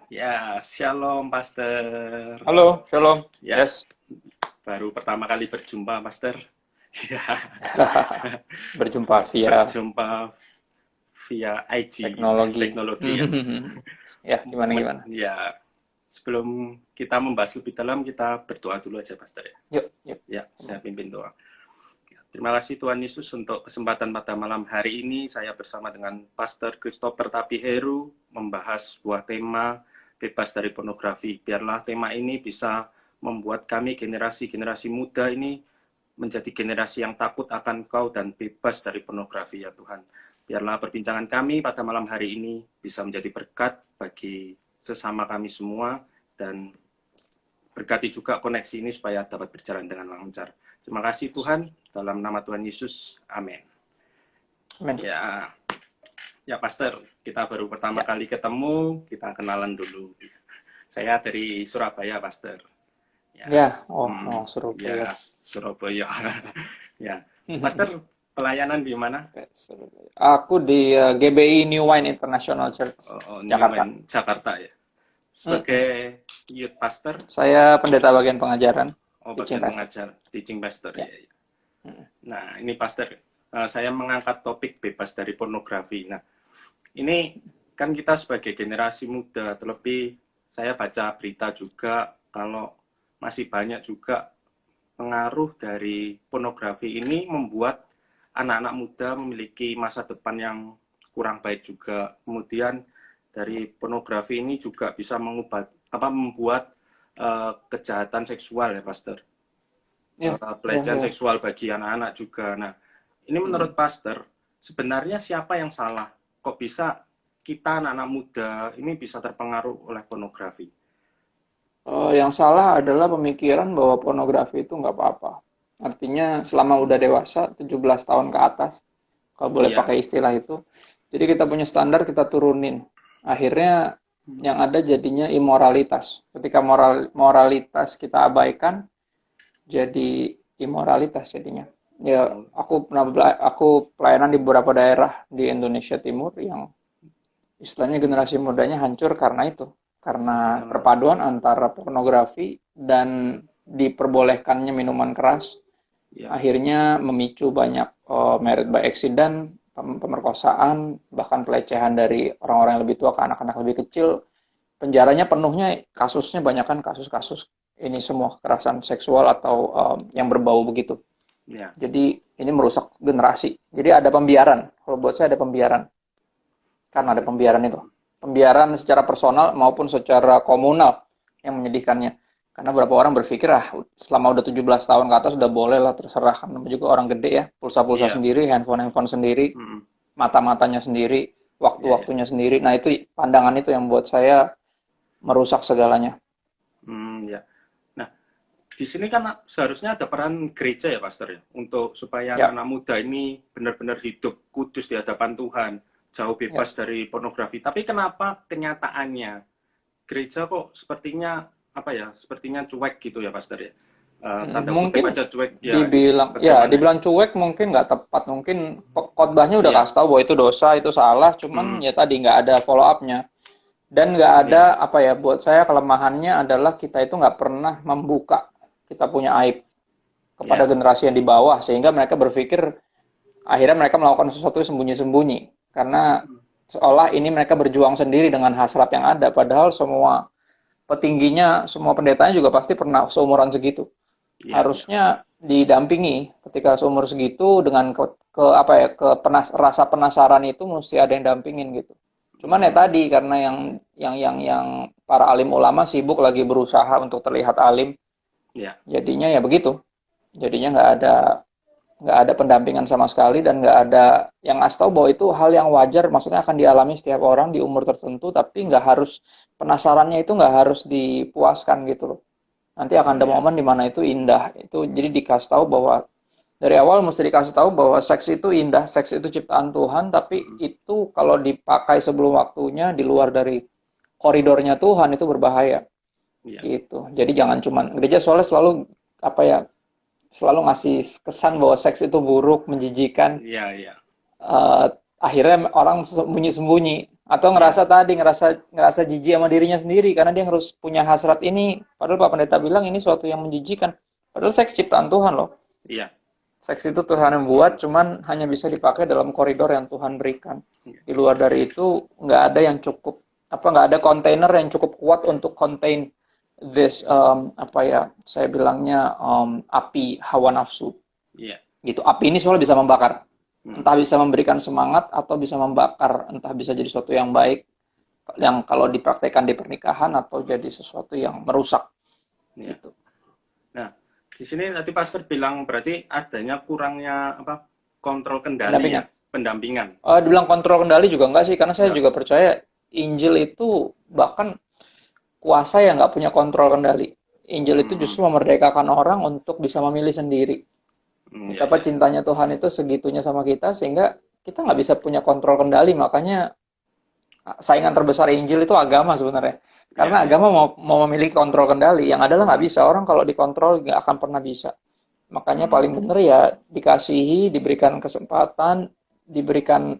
Ya, shalom, Pastor. Halo, Shalom. Ya, Yes. baru pertama kali berjumpa, Pastor. Ya, Berjumpa via berjumpa via IG, teknologi. teknologi ya. Ya, gimana? Ya, sebelum kita membahas lebih dalam, kita berdoa dulu aja, Pastor ya. Yuk. Ya, saya pimpin doa. Terima kasih Tuhan Yesus untuk kesempatan pada malam hari ini. Saya bersama dengan Pastor Christopher Tapiheru membahas sebuah tema bebas dari pornografi. Biarlah tema ini bisa membuat kami generasi-generasi muda ini menjadi generasi yang takut akan Kau dan bebas dari pornografi ya Tuhan. Biarlah perbincangan kami pada malam hari ini bisa menjadi berkat bagi sesama kami semua dan berkati juga koneksi ini supaya dapat berjalan dengan lancar. Terima kasih Tuhan, dalam nama Tuhan Yesus, amin. Amin. Ya Pastor, kita baru pertama kali ketemu, kita kenalan dulu. Saya dari Surabaya, Pastor. Surabaya. Ya, Surabaya. Ya, Pastor, pelayanan di mana? Aku di GBI New Wine International Church, Jakarta. Jakarta ya. Sebagai youth pastor? Saya pendeta bagian pengajaran. Bagian pengajar, teaching pastor ya. Nah, ini Pastor, saya mengangkat topik bebas dari pornografi. Nah, ini kan kita sebagai generasi muda, terlebih saya baca berita juga kalau masih banyak juga pengaruh dari pornografi ini membuat anak-anak muda memiliki masa depan yang kurang baik juga. Kemudian dari pornografi ini juga bisa membuat kejahatan seksual ya, Pastor. Pelecehan seksual bagi anak-anak juga. Nah, ini menurut Pastor, sebenarnya siapa yang salah? Kok bisa kita anak-anak muda ini bisa terpengaruh oleh pornografi? Yang salah adalah pemikiran bahwa pornografi itu nggak apa-apa. Artinya selama udah dewasa, 17 tahun ke atas, kalau boleh pakai istilah itu. Jadi kita punya standar, kita turunin. Akhirnya yang ada jadinya imoralitas. Ketika moralitas kita abaikan, jadi imoralitas jadinya. Ya, aku pelayanan di beberapa daerah di Indonesia Timur yang istilahnya generasi mudanya hancur karena itu. Karena perpaduan antara pornografi dan diperbolehkannya minuman keras, akhirnya memicu banyak married by accident, pemerkosaan, bahkan pelecehan dari orang-orang yang lebih tua ke anak-anak lebih kecil. Penjaranya penuhnya kasusnya banyak kan kasus-kasus ini semua kekerasan seksual atau yang berbau begitu. Jadi ini merusak generasi. Jadi ada pembiaran. Kalau buat saya ada pembiaran. Karena ada pembiaran itu. Pembiaran secara personal maupun secara komunal yang menyedihkannya. Karena beberapa orang berpikir, selama udah 17 tahun ke atas udah boleh lah, terserah. Karena juga orang gede ya, pulsa-pulsa sendiri, handphone sendiri, mata-matanya sendiri, waktu-waktunya sendiri. Nah itu pandangan itu yang buat saya merusak segalanya. Nah, di sini kan seharusnya ada peran gereja ya, Pastor ya, untuk supaya anak muda ini benar-benar hidup kudus di hadapan Tuhan, jauh bebas dari pornografi. Tapi kenapa kenyataannya gereja kok sepertinya cuek gitu ya, Pastor ya? Tanda kutip aja cuek ya. Dibilang cuek mungkin nggak tepat. Mungkin khotbahnya udah kasih tahu bahwa itu dosa, itu salah. Cuman ya tadi nggak ada follow up-nya. Dan nggak ada buat saya kelemahannya adalah kita itu nggak pernah membuka kita punya aib kepada generasi yang di bawah, sehingga mereka berpikir akhirnya mereka melakukan sesuatu sembunyi-sembunyi karena seolah ini mereka berjuang sendiri dengan hasrat yang ada, padahal semua petingginya, semua pendetanya juga pasti pernah seumuran segitu. Harusnya didampingi ketika seumur segitu dengan rasa penasaran itu mesti ada yang dampingin gitu. Cuman ya tadi karena yang para alim ulama sibuk lagi berusaha untuk terlihat alim, jadinya ya begitu. Jadinya nggak ada pendampingan sama sekali dan nggak ada yang ngasih tahu bahwa itu hal yang wajar, maksudnya akan dialami setiap orang di umur tertentu, tapi nggak harus penasarannya itu nggak harus dipuaskan gitu loh. Nanti akan ada momen di mana itu indah. Itu jadi dikasih tahu bahwa dari awal mesti dikasih tahu bahwa seks itu indah, seks itu ciptaan Tuhan, tapi itu kalau dipakai sebelum waktunya di luar dari koridornya Tuhan itu berbahaya. Gitu. Jadi jangan cuman gereja soalnya selalu ngasih kesan bahwa seks itu buruk, menjijikan. Akhirnya orang sembunyi-sembunyi. Atau ya, ngerasa jijik sama dirinya sendiri karena dia harus punya hasrat ini. Padahal Pak Pendeta bilang ini suatu yang menjijikan. Padahal seks ciptaan Tuhan loh. iya, Seks itu Tuhan yang buat, cuman hanya bisa dipakai dalam koridor yang Tuhan berikan. Di luar dari itu nggak ada yang cukup, nggak ada kontainer yang cukup kuat untuk contain this, saya bilangnya api hawa nafsu. iya. Gitu. Api ini soalnya bisa membakar. Hmm, Entah bisa memberikan semangat atau bisa membakar, entah bisa jadi sesuatu yang baik yang kalau dipraktekkan di pernikahan atau jadi sesuatu yang merusak iya. gitu. Nah, di sini tadi Pastor bilang berarti adanya kurangnya kontrol kendali ya, Pendampingan. pendampingan. Dibilang kontrol kendali juga enggak sih, karena saya Enggak. juga percaya Injil itu bahkan kuasa yang nggak punya kontrol kendali. Injil itu Hmm, justru memerdekakan orang untuk bisa memilih sendiri. ya, Betapa ya. cintanya Tuhan itu segitunya sama kita sehingga kita nggak bisa punya kontrol kendali. Makanya saingan terbesar Injil itu agama sebenarnya. Ya, Karena ya. agama mau memiliki kontrol kendali, yang adalah nggak bisa. Orang kalau dikontrol nggak akan pernah bisa. Makanya paling Hmm, benar ya dikasihi, diberikan kesempatan, diberikan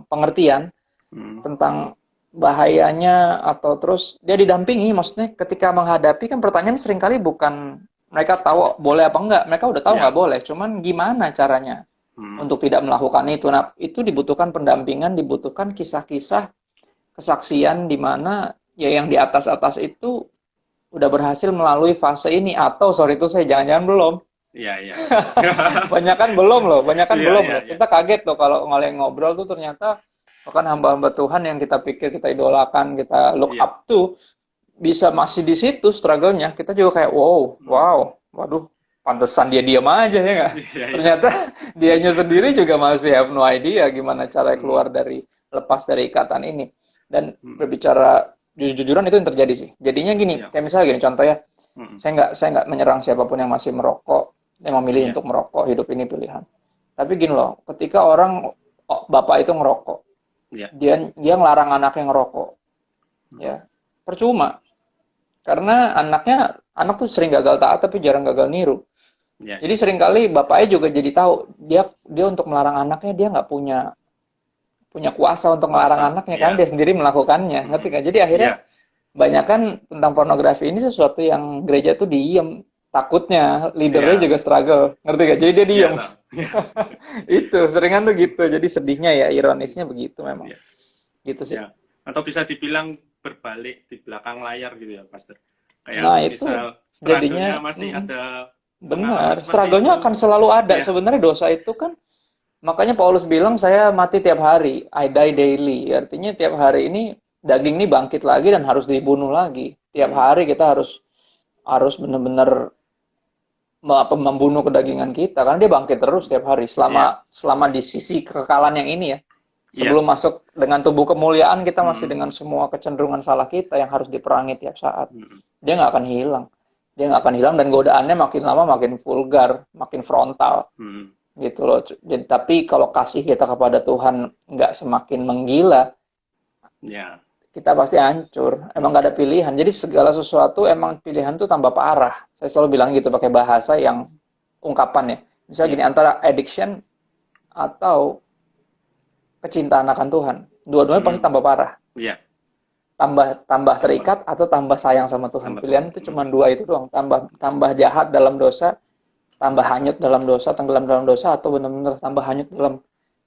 pengertian hmm, tentang bahayanya atau terus dia didampingi. Maksudnya ketika menghadapi kan pertanyaan seringkali bukan mereka tahu boleh apa enggak, mereka udah tahu nggak ya. boleh, cuman gimana caranya Hmm, untuk tidak melakukan itu. Nah, itu dibutuhkan pendampingan, dibutuhkan kisah-kisah kesaksian di mana ya yang di atas-atas itu udah berhasil melalui fase ini atau sorry itu saya jangan-jangan belum. ya, ya, ya. Banyak kan belum loh, banyak kan Iya, belum iya, loh. iya. Kita kaget loh kalau ngobrol tuh ternyata bahkan hamba-hamba Tuhan yang kita pikir kita idolakan, kita look Iya. up tuh bisa masih di situ struggle-nya. Kita juga kayak wow, Hmm, wow, waduh, pantesan dia diam aja ya nggak? iya, iya. Ternyata dianya sendiri juga masih have no idea gimana cara Hmm, keluar dari lepas dari ikatan ini. Dan hmm, berbicara jujur-jujuran itu yang terjadi sih. Jadinya gini, iya. kayak misalnya gini contoh ya, Hmm, saya nggak menyerang siapapun yang masih merokok, yang memilih iya, untuk merokok, hidup ini pilihan. Tapi gini loh, ketika orang bapak itu ngerokok, iya. dia dia ngelarang anaknya ngerokok, Hmm, ya percuma. Karena anak tuh sering gagal taat tapi jarang gagal niru. iya, Jadi iya. seringkali bapaknya juga jadi tahu dia dia untuk melarang anaknya dia nggak punya punya kuasa untuk melarang Kuasa, anaknya karena iya. dia sendiri melakukannya. Ngerti Hmm, nggak? Jadi akhirnya iya, banyak kan tentang pornografi ini sesuatu yang gereja tuh diem. Takutnya leadernya iya, juga struggle. Ngerti nggak? Jadi dia iya, diem. tahu. Iya, Itu seringan tuh gitu. Jadi sedihnya ya ironisnya begitu memang. iya, Gitu sih. iya. Atau bisa dibilang berbalik di belakang layar gitu ya, Pastor. Nah Kayak itu misal jadinya struggle-nya masih ada benar. pengalaman seperti Struggle-nya itu. akan selalu ada. Iya, Sebenarnya dosa itu kan makanya Paulus bilang saya mati tiap hari, I die daily. Artinya tiap hari ini daging ini bangkit lagi dan harus dibunuh lagi. Tiap hmm, hari kita harus harus benar-benar membunuh kedagingan kita karena dia bangkit terus tiap hari iya, selama di sisi kekekalan yang ini ya. iya. Sebelum masuk dengan tubuh kemuliaan kita masih Hmm, dengan semua kecenderungan salah kita yang harus diperangi tiap saat. hmm, Dia nggak akan hilang. Dia nggak iya, akan hilang dan godaannya makin lama makin vulgar, makin frontal hmm, gitu loh. Jadi tapi kalau kasih kita kepada Tuhan nggak semakin menggila, iya, kita pasti hancur. Emang nggak ada pilihan. Jadi segala sesuatu emang pilihan tuh tambah parah. Saya selalu bilang gitu pakai bahasa yang ungkapan ya. Misalnya iya, gini, antara addiction atau kecintaan akan Tuhan. Dua-duanya pasti hmm, tambah parah. iya, Tambah tambah tambah terikat atau tambah sayang sama Tuhan. sama Pilihan Tuhan. itu Hmm, cuma dua itu doang. Tambah tambah jahat dalam dosa, tambah hanyut dalam dosa, tenggelam dalam dosa, atau benar-benar tambah hanyut dalam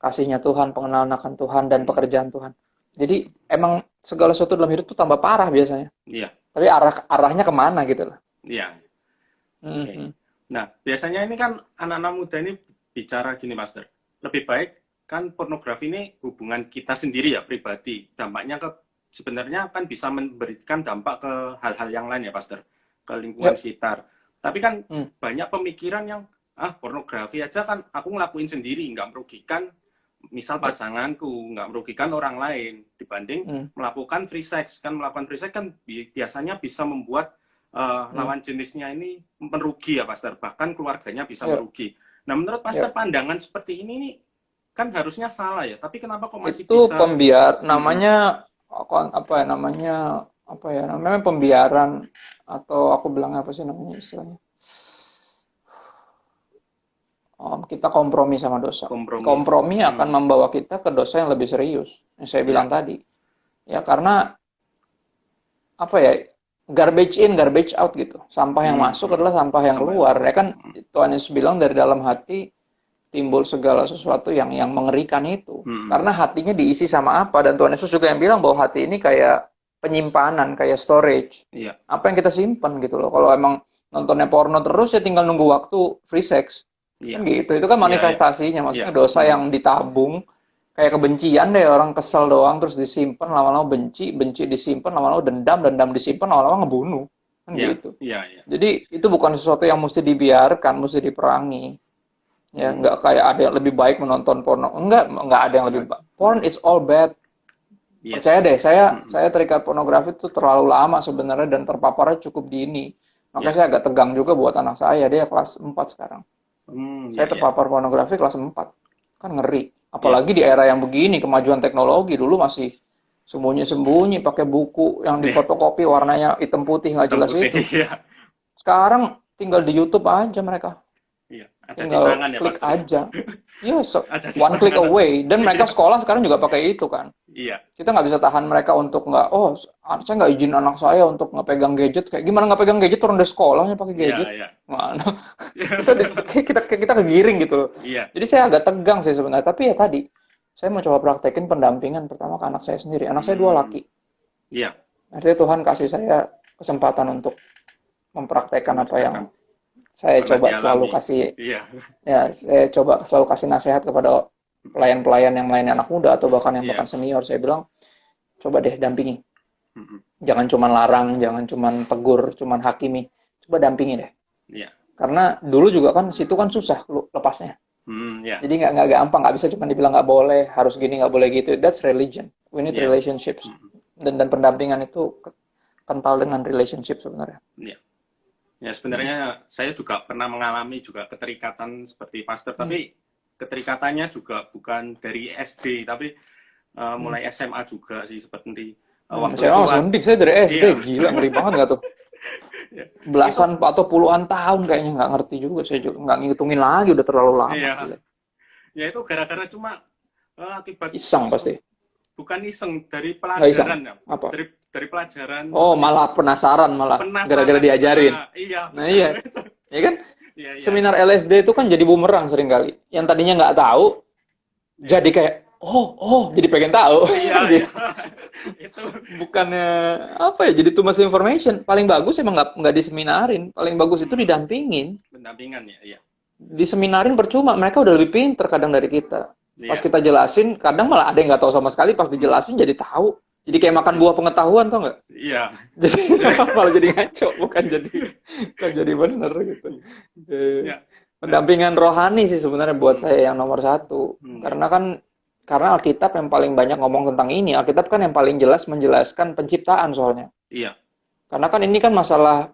kasihnya Tuhan, pengenalan akan Tuhan, dan hmm, pekerjaan Tuhan. Jadi emang segala sesuatu dalam hidup tuh tambah parah biasanya. iya, Tapi arahnya kemana gitu loh. iya. Oke. Mhm. Nah, biasanya ini kan anak-anak muda ini bicara gini, Master. Lebih baik kan pornografi ini hubungan kita sendiri ya, pribadi. Dampaknya ke sebenarnya kan bisa memberikan dampak ke hal-hal yang lain ya, Pastor. Ke lingkungan Ya. sekitar. Tapi kan Hmm. banyak pemikiran yang pornografi aja kan aku ngelakuin sendiri, nggak merugikan misal Ya. pasanganku, nggak merugikan orang lain dibanding Hmm. melakukan free sex. Kan melakukan free sex kan biasanya bisa membuat Hmm. lawan jenisnya ini merugi ya Pastor, bahkan keluarganya bisa Ya. merugi. Nah menurut Pastor Ya. pandangan seperti ini nih, kan harusnya salah ya, tapi kenapa kok masih Itu bisa? namanya apa ya namanya pembiaran atau aku bilang apa sih namanya istilahnya kita kompromi sama dosa. Kompromi. Kompromi akan membawa kita ke dosa yang lebih serius. Yang saya bilang tadi. Ya, karena apa ya? Garbage in, garbage out gitu. Sampah yang masuk adalah sampah yang keluar. Ya kan Tuhan Yesus bilang dari dalam hati timbul segala sesuatu yang mengerikan itu. Karena hatinya diisi sama apa, dan Tuhan Yesus juga yang bilang bahwa hati ini kayak penyimpanan, kayak storage. Apa yang kita simpan gitu loh. Kalau emang nontonnya porno terus ya tinggal nunggu waktu free sex. Kan gitu. Itu kan manifestasinya, maksudnya dosa yang ditabung. Kayak kebencian deh, orang kesel doang terus disimpan, lama-lama benci disimpan, lama-lama dendam disimpan, lama-lama ngebunuh. Kan gitu. Jadi itu bukan sesuatu yang mesti dibiarkan, mesti diperangi. Ya, nggak kayak ada yang lebih baik menonton porno. Enggak ada yang lebih baik. Porn is all bad. Percaya deh, saya terikat pornografi itu terlalu lama sebenarnya dan terpaparnya cukup dini. Makanya saya agak tegang juga buat anak saya, dia kelas 4 sekarang. Saya terpapar pornografi kelas 4. Kan ngeri. Apalagi di era yang begini, kemajuan teknologi. Dulu masih sembunyi-sembunyi pakai buku yang difotokopi warnanya hitam putih nggak jelas itu. Sekarang tinggal di YouTube aja mereka. Tinggal klik aja. One click away. Dan mereka sekolah sekarang juga pakai itu kan. Kita nggak bisa tahan mereka untuk saya nggak izin anak saya untuk ngepegang gadget. Kayak gimana nggak pegang gadget, turun dari sekolahnya pakai gadget. Mana? kita kegiring gitu loh. Jadi saya agak tegang sih sebenarnya. Tapi ya tadi, saya mau coba praktekin pendampingan pertama ke anak saya sendiri. Anak saya 2 laki. Artinya Tuhan kasih saya kesempatan untuk mempraktekkan apa yang saya coba selalu kasih. Saya coba selalu kasih nasihat kepada pelayan-pelayan yang melayani anak muda atau bahkan yang bahkan senior. Saya bilang, coba deh dampingi. Jangan cuma larang, jangan cuma tegur, cuma hakimi. Coba dampingi deh. Karena dulu juga kan situ kan susah lepasnya. Jadi nggak gampang, nggak bisa cuma dibilang nggak boleh, harus gini, nggak boleh gitu. That's religion. We need relationships. Dan pendampingan itu kental dengan relationship sebenarnya. Ya sebenarnya saya juga pernah mengalami juga keterikatan seperti pastor, tapi keterikatannya juga bukan dari SD, tapi mulai SMA juga sih, seperti waktu SMA sundik saya dari SD. Gila, ngeri banget nggak tuh? Belasan atau puluhan tahun kayaknya, nggak ngerti juga, saya juga nggak ngitungin lagi, udah terlalu lama. Ya itu gara-gara cuma tiba-tiba iseng pasti. Bukan iseng, dari pelajaran ya. Apa? Dari pelajaran. Oh, malah penasaran gara-gara diajarin. Nah, iya. Ya kan? Seminar LSD itu kan jadi bumerang seringkali. Yang tadinya nggak tahu, jadi kayak jadi pengen tahu. Itu bukannya apa ya, jadi too much information. Paling bagus emang nggak diseminarin, paling bagus itu didampingin. Pendampingan ya. Diseminarin percuma, mereka udah lebih pinter kadang dari kita. Pas kita jelasin, kadang malah ada yang nggak tahu sama sekali, pas dijelasin jadi tahu. Jadi kayak makan buah pengetahuan, tau nggak? Jadi malah jadi ngaco, bukan jadi bener gitu. Pendampingan rohani sih sebenarnya buat saya yang nomor 1. Karena Alkitab yang paling banyak ngomong tentang ini. Alkitab kan yang paling jelas menjelaskan penciptaan soalnya. Karena kan ini kan masalah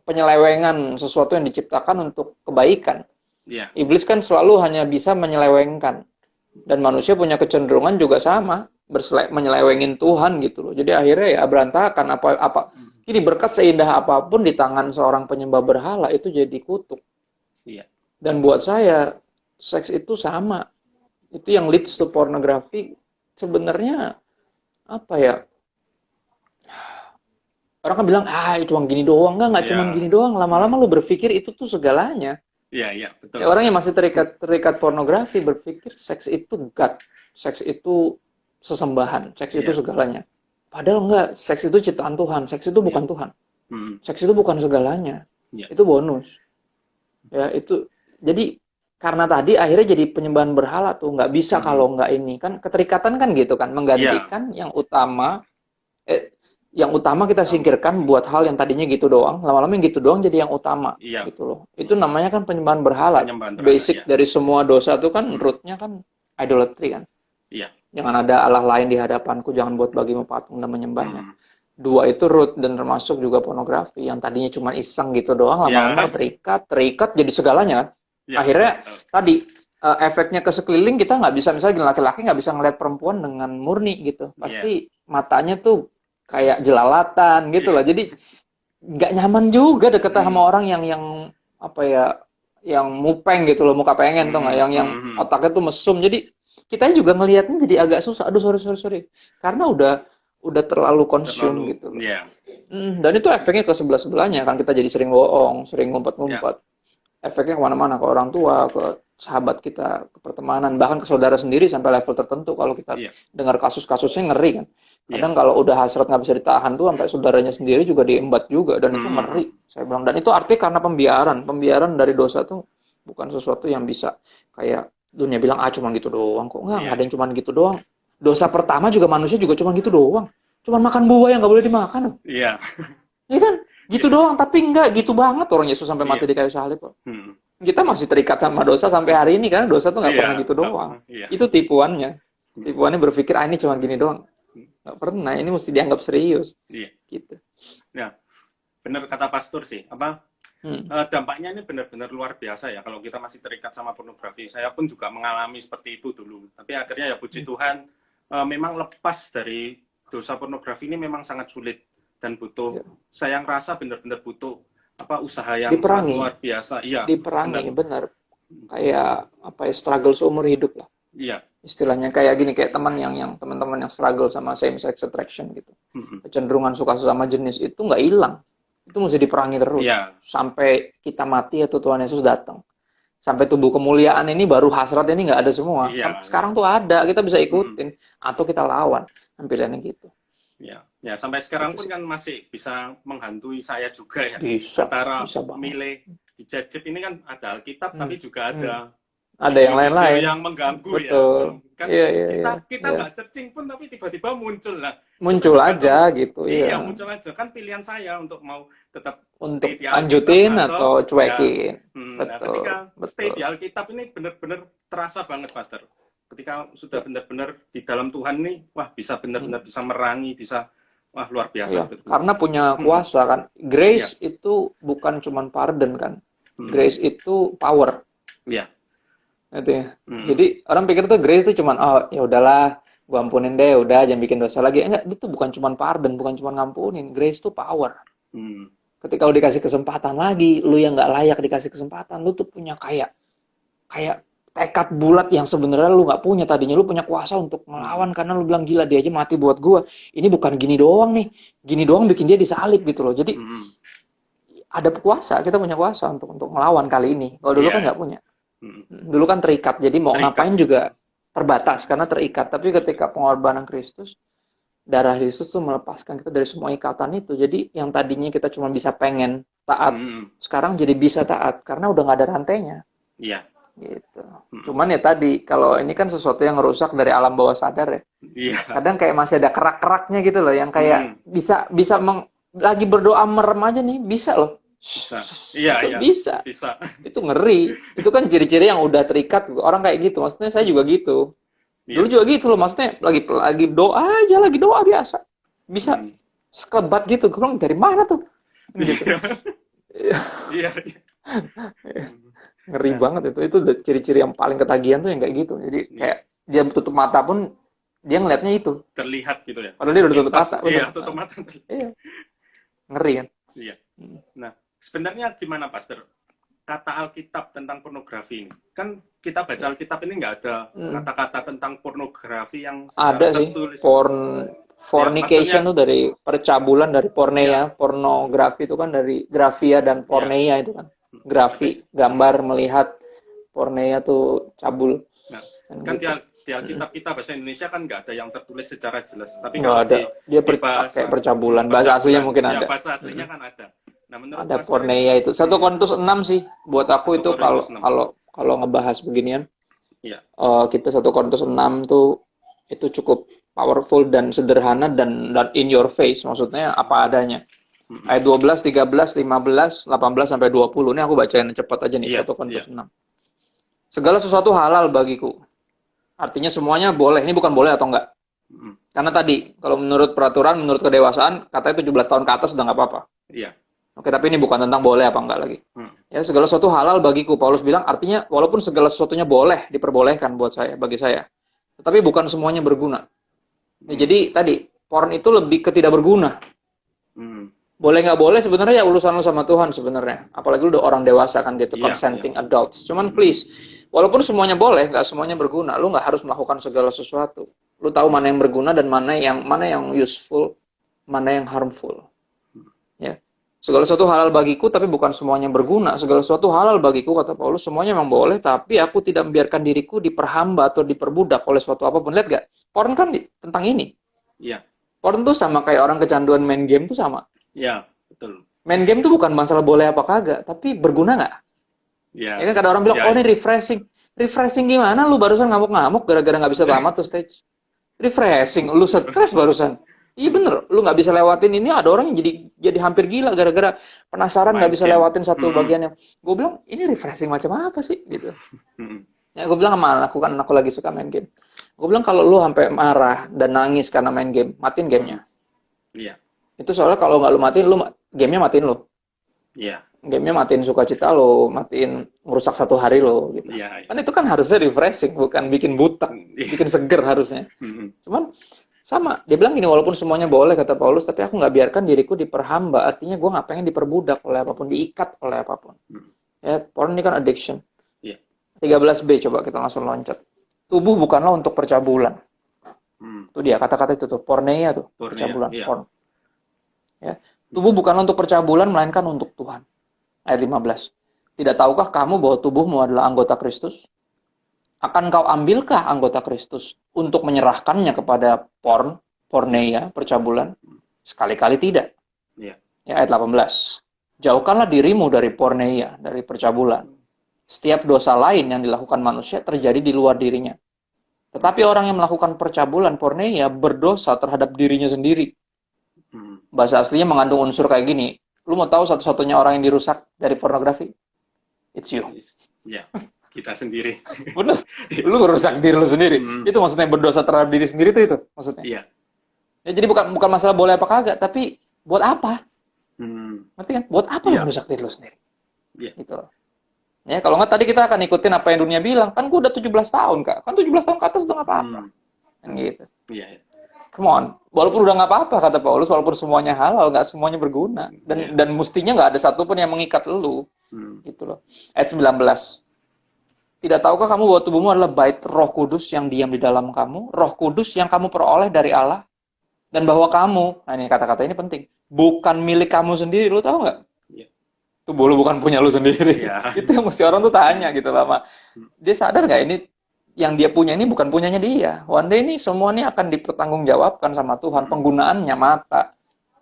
penyelewengan sesuatu yang diciptakan untuk kebaikan. Iblis kan selalu hanya bisa menyelewengkan. Dan manusia punya kecenderungan juga sama, menyelewengin Tuhan gitu loh. Jadi akhirnya ya berantakan apa. Jadi berkat seindah apapun di tangan seorang penyembah berhala itu jadi kutuk. Dan buat saya seks itu sama. Itu yang leads to pornography. Sebenarnya apa ya? Orang kan bilang, cuma gini doang. Enggak cuma gini doang. Lama-lama lu berpikir itu tuh segalanya. Betul. Orang yang masih terikat pornografi berpikir seks itu God, seks itu sesembahan, seks itu segalanya. Padahal enggak, seks itu ciptaan Tuhan, seks itu bukan Tuhan. Seks itu bukan segalanya. Itu bonus. Ya, itu. Jadi karena tadi akhirnya jadi penyembahan berhala tuh, nggak bisa kalau nggak ini. Kan keterikatan kan gitu kan, menggantikan yang utama kita singkirkan buat hal yang tadinya gitu doang, lama-lama yang gitu doang jadi yang utama, gitu loh. Itu namanya kan penyembahan berhala. Basic dari semua dosa itu kan rootnya kan idolatry kan. Jangan ada Allah lain di hadapanku, jangan buat bagimu patung dan menyembahnya. 2 itu root, dan termasuk juga pornografi yang tadinya cuma iseng gitu doang, lama-lama terikat jadi segalanya kan. Akhirnya tadi efeknya ke sekeliling, kita nggak bisa, misalnya laki-laki nggak bisa ngeliat perempuan dengan murni gitu, pasti matanya tuh kayak jelalatan gitu lah. Jadi nggak nyaman juga deket sama orang yang apa ya, yang mupeng gitu loh, muka pengen tuh nggak, yang hmm. otaknya tuh mesum. Jadi kita juga ngelihatnya jadi agak susah. Aduh, sorry. Karena udah terlalu consume Terlalu, gitu loh. ya, Dan itu efeknya ke sebelah-sebelahnya kan, kita jadi sering bohong, sering ya, ngumpet-ngumpet. Efeknya kemana-mana, ke orang tua, ke sahabat kita, ke pertemanan, bahkan ke saudara sendiri sampai level tertentu. Kalau kita iya, dengar kasus-kasusnya ngeri kan. iya. Kadang kalau udah hasrat nggak bisa ditahan tuh sampai saudaranya sendiri juga diembat juga, dan itu Hmm, ngeri. Saya bilang, dan itu artinya karena pembiaran dari dosa tuh bukan sesuatu yang bisa kayak dunia bilang cuman gitu doang kok, nggak iya, ada iya, yang cuman gitu doang. Dosa pertama juga manusia juga cuman gitu doang, cuman makan buah yang nggak boleh dimakan. iya, Iya kan? Gitu iya, doang, tapi enggak gitu banget orang Yesus sampai mati iya. di kayu salib kok. Hmm. Kita masih terikat sama dosa sampai Terus, hari ini karena dosa tuh nggak iya, pernah gitu nggak doang. pernah, iya. Itu tipuannya. Hmm, Tipuannya berpikir, ini cuma gini doang. hmm, Nggak pernah, ini mesti dianggap serius. iya. Gitu. Nah, benar kata pastor sih. Apa Hmm. dampaknya ini benar-benar luar biasa ya kalau kita masih terikat sama pornografi. Saya pun juga mengalami seperti itu dulu. Tapi akhirnya ya puji Tuhan, memang lepas dari dosa pornografi ini memang sangat sulit dan butuh. Ya. Saya rasa benar-benar butuh usaha yang sangat Diperangi, luar biasa. Iya, diperangi, benar. benar. Kayak apa ya, struggle seumur hidup lah. Iya. Istilahnya kayak gini, kayak teman-teman yang struggle sama same sex attraction gitu. Mm-mm. Kecenderungan suka sesama jenis itu nggak hilang. Itu mesti diperangi terus Iya, sampai kita mati atau Tuhan Yesus datang. Sampai tubuh kemuliaan ini baru hasrat ini nggak ada semua. iya, iya. Sekarang tuh ada, kita bisa Mm-mm. ikutin atau kita lawan. Tampilannya gitu. Ya, ya sampai sekarang Itu pun sih. kan masih bisa menghantui saya juga ya. Bisa, Antara bisa banget. milih di gadget ini kan ada Alkitab, Hmm, tapi juga hmm. ada Ada yang video-video lain-lain. yang mengganggu ya. Betul. Kan Iya, iya, iya, kita iya. nggak searching pun, tapi tiba-tiba muncul lah. Itu kan Muncul aja tergantung. gitu, Iya, iya. muncul aja. Kan pilihan saya untuk mau tetap stay Untuk di Alkitab lanjutin atau atau ya. cuekin. Nah, Betul, ketika stay di betul. Alkitab ini benar-benar terasa banget, Pastor. Ketika sudah Ya. benar-benar di dalam Tuhan nih, wah bisa Hmm. benar-benar bisa merangi, bisa wah luar biasa Iya, betul. karena punya Hmm, kuasa kan. iya, Grace itu bukan cuman pardon kan. hmm, Grace itu power. iya, Gitu ya. hmm, Jadi orang pikir tuh grace itu cuman ya udahlah, gua ampunin deh, udah jangan bikin dosa lagi. Enggak, itu bukan cuman pardon, bukan cuman ngampunin. Grace itu power. hmm, Ketika lu dikasih kesempatan lagi, lu yang nggak layak dikasih kesempatan, lu tuh punya kayak kayak tekad bulat yang sebenarnya lu nggak punya tadinya. Lu punya kuasa untuk hmm, melawan karena lu bilang gila dia aja mati buat gua. Ini bukan gini doang nih. Gini doang bikin dia disalib gitu loh. Jadi hmm, ada kuasa, kita punya kuasa untuk melawan kali ini. Kalau dulu kan iya, nggak punya. hmm, Dulu kan terikat, jadi mau terikat, ngapain juga terbatas karena terikat. Tapi ketika pengorbanan Kristus, darah Yesus tuh melepaskan kita dari semua ikatan itu. Jadi yang tadinya kita cuma bisa pengen taat, hmm, sekarang jadi bisa taat karena udah nggak ada rantainya. iya, Gitu. hmm, Cuman ya tadi, kalau ini kan sesuatu yang ngerusak dari alam bawah sadar ya. iya, Kadang kayak masih ada kerak-keraknya gitu loh, yang kayak hmm, bisa bisa lagi berdoa merem aja nih, bisa loh. bisa, iya, Itu iya, bisa. bisa, Itu ngeri. Itu kan ciri-ciri yang udah terikat. Orang kayak gitu. Maksudnya saya juga gitu. Dulu iya, juga gitu loh. Maksudnya lagi doa aja, lagi doa biasa. Bisa hmm, sekelebat gitu. Gue bilang dari mana tuh? Gitu. iya, iya, iya. Hmm. Ngeri Nah, banget itu. Itu udah ciri-ciri yang paling ketagihan tuh yang kayak gitu. Jadi iya, kayak dia tutup mata pun dia ngelihatnya itu. terlihat gitu ya, Padahal dia udah tutup sepintas, mata, iya, bener. tutup mata, Iya, ngeri kan? iya. Nah, sebenarnya gimana, Pastor? Kata Alkitab tentang pornografi ini, kan kita baca Alkitab ini nggak ada Hmm. kata-kata tentang pornografi yang secara Ada sih. tertulis. Ya, Fornication maksudnya, tuh dari percabulan, dari porneia. ya, Pornografi itu kan dari grafia dan ya. porneia itu kan. Tapi, Grafi, gambar, melihat. Porneia tuh cabul. nah, Kan kan gitu. di Alkitab kita bahasa Indonesia kan nggak ada yang tertulis secara jelas. Tapi Nggak kalau ada. Dia di pakai bahasa percabulan. Bahasa aslinya percabulan, mungkin ya ada. bahasa aslinya Mm-mm. kan ada. Nah, menurut Ada Pastor ini, porneia itu. 1 Korintus 6 sih. Buat aku 1 itu Korintus kalau 6. kalau kalau ngebahas beginian, Ya, kita 1 Korintus 6 tuh itu cukup powerful dan sederhana dan in your face. Maksudnya apa adanya. mm-mm. Ayat 12, 13, 15, 18 sampai 20. Ini aku bacain cepat aja nih, Iya, 1 iya, Korintus 6. Segala sesuatu halal bagiku. Artinya semuanya boleh. Ini bukan boleh atau enggak. mm, Karena tadi, kalau menurut peraturan, menurut kedewasaan, katanya 17 tahun ke atas udah nggak apa-apa. iya, Oke, tapi ini bukan tentang boleh apa enggak lagi. mm, Ya, segala sesuatu halal bagiku. Paulus bilang, artinya walaupun segala sesuatunya boleh, diperbolehkan buat saya, bagi saya. Tetapi bukan semuanya berguna. Ya, mm, jadi tadi, porn itu lebih ke tidak berguna. mm, Boleh nggak boleh sebenarnya ya urusan lu sama Tuhan sebenarnya. Apalagi lu udah orang dewasa kan gitu, Iya, consenting iya. adults. Cuman please, walaupun semuanya boleh, nggak semuanya berguna. Lu nggak harus melakukan segala sesuatu. Lu tahu Iya. mana yang berguna dan mana yang useful, mana yang harmful. Ya. Segala sesuatu halal bagiku, tapi bukan semuanya berguna. Segala sesuatu halal bagiku, kata Paulus, semuanya memang boleh, tapi aku tidak membiarkan diriku diperhamba atau diperbudak oleh suatu apapun. Lihat gak? Porn kan tentang ini. Iya. Porn tuh sama kayak orang kecanduan main game tuh sama. Iya, betul. Main game tuh bukan masalah boleh apa kagak, tapi berguna nggak? Iya, Ya kan kadang orang bilang, iya, oh ini iya. refreshing. Refreshing gimana? Lu barusan ngamuk-ngamuk gara-gara nggak bisa tamat tuh stage. Refreshing, lu stres barusan. Iya bener, lu nggak bisa lewatin ini. Ada orang yang jadi hampir gila gara-gara penasaran nggak Main bisa game. lewatin satu bagiannya. Gue bilang ini refreshing macam apa sih gitu. Mm. Ya gue bilang sama anakku kan anakku lagi suka main game. Gue bilang kalau lu sampai marah dan nangis karena main game, matiin gamenya. Iya, Itu soalnya kalau nggak lu matiin, gamenya matiin lu. iya, Gamenya matiin sukacita lo, matiin ngerusak satu hari lo gitu. iya, iya. Kan itu kan harusnya refreshing, bukan bikin buta, Iya. bikin seger harusnya. Mm. Cuman sama, dia bilang gini, walaupun semuanya boleh kata Paulus, tapi aku nggak biarkan diriku diperhamba. Artinya gue nggak pengen diperbudak oleh apapun, diikat oleh apapun. Ya, porn ini kan addiction. Iya. 13b coba kita langsung loncat. Tubuh bukanlah untuk percabulan. Itu dia kata-kata itu tuh, porneia tuh, Porneia, percabulan, iya. porn. Ya. Tubuh bukanlah untuk percabulan, melainkan untuk Tuhan. Ayat 15. Tidak tahukah kamu bahwa tubuhmu adalah anggota Kristus? Akan kau ambilkah anggota Kristus untuk menyerahkannya kepada porneia, percabulan? Sekali-kali tidak. Iya. Ya, ayat 18. Jauhkanlah dirimu dari porneia, dari percabulan. Setiap dosa lain yang dilakukan manusia terjadi di luar dirinya. Tetapi orang yang melakukan percabulan, porneia, berdosa terhadap dirinya sendiri. Bahasa aslinya mengandung unsur kayak gini. Lu mau tahu satu-satunya orang yang dirusak dari pornografi? It's you. Iya, kita sendiri. Bener. Lu merusak diri lu sendiri. Itu maksudnya berdosa terhadap diri sendiri itu maksudnya. Iya. Ya, jadi bukan masalah boleh apa kagak, tapi buat apa? Ngerti kan? Buat apa lu merusak diri lu sendiri? Iya. Gitu loh. Ya, kalau nggak tadi kita akan ikutin apa yang dunia bilang. Kan gua udah 17 tahun, Kak. Kan 17 tahun ke atas udah nggak apa-apa. Kan gitu. Iya, iya. Come on, walaupun udah nggak apa-apa kata Paulus, walaupun semuanya halal, nggak semuanya berguna, dan mestinya nggak ada satupun yang mengikat lu, gitu loh. Ayat 19. Tidak tahukah kamu bahwa tubuhmu adalah bait Roh Kudus yang diam di dalam kamu, Roh Kudus yang kamu peroleh dari Allah, dan bahwa kamu, nah ini kata-kata ini penting, bukan milik kamu sendiri, lu tahu nggak? Tubuh lu bukan punya lu sendiri. Itu yang mesti orang tuh tanya gitu lama. Dia sadar nggak ini? Yang dia punya ini bukan punyanya dia. One day ini semua ini akan dipertanggungjawabkan sama Tuhan. Penggunaannya mata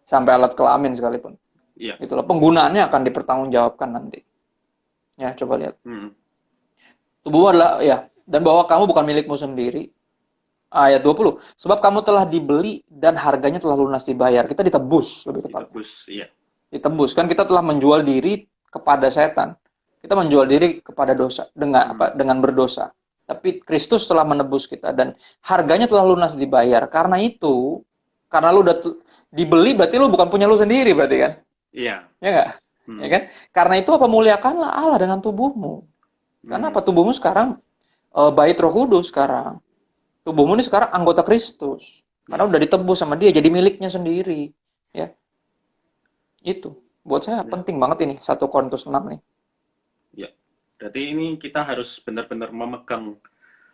sampai alat kelamin sekalipun. Itulah penggunaannya akan dipertanggungjawabkan nanti. Ya, coba lihat. Tubuh adalah ya, dan bahwa kamu bukan milikmu sendiri. Ayat 20. Sebab kamu telah dibeli dan harganya telah lunas dibayar. Kita ditebus lebih tepat. Ditebus, iya. Ditebus kan kita telah menjual diri kepada setan. Kita menjual diri kepada dosa dengan berdosa. Tapi Kristus telah menebus kita dan harganya telah lunas dibayar. Karena itu, karena lu udah dibeli berarti lu bukan punya lu sendiri berarti kan? Iya. Ya nggak? Ya kan? Karena itu apa muliakanlah Allah dengan tubuhmu. Karena apa tubuhmu sekarang bait Roh Kudus sekarang. Tubuhmu ini sekarang anggota Kristus. Karena udah ditebus sama dia jadi miliknya sendiri. Ya. Itu. Buat saya penting banget ini 1 Korintus 6 nih. Ya. Berarti ini kita harus benar-benar memegang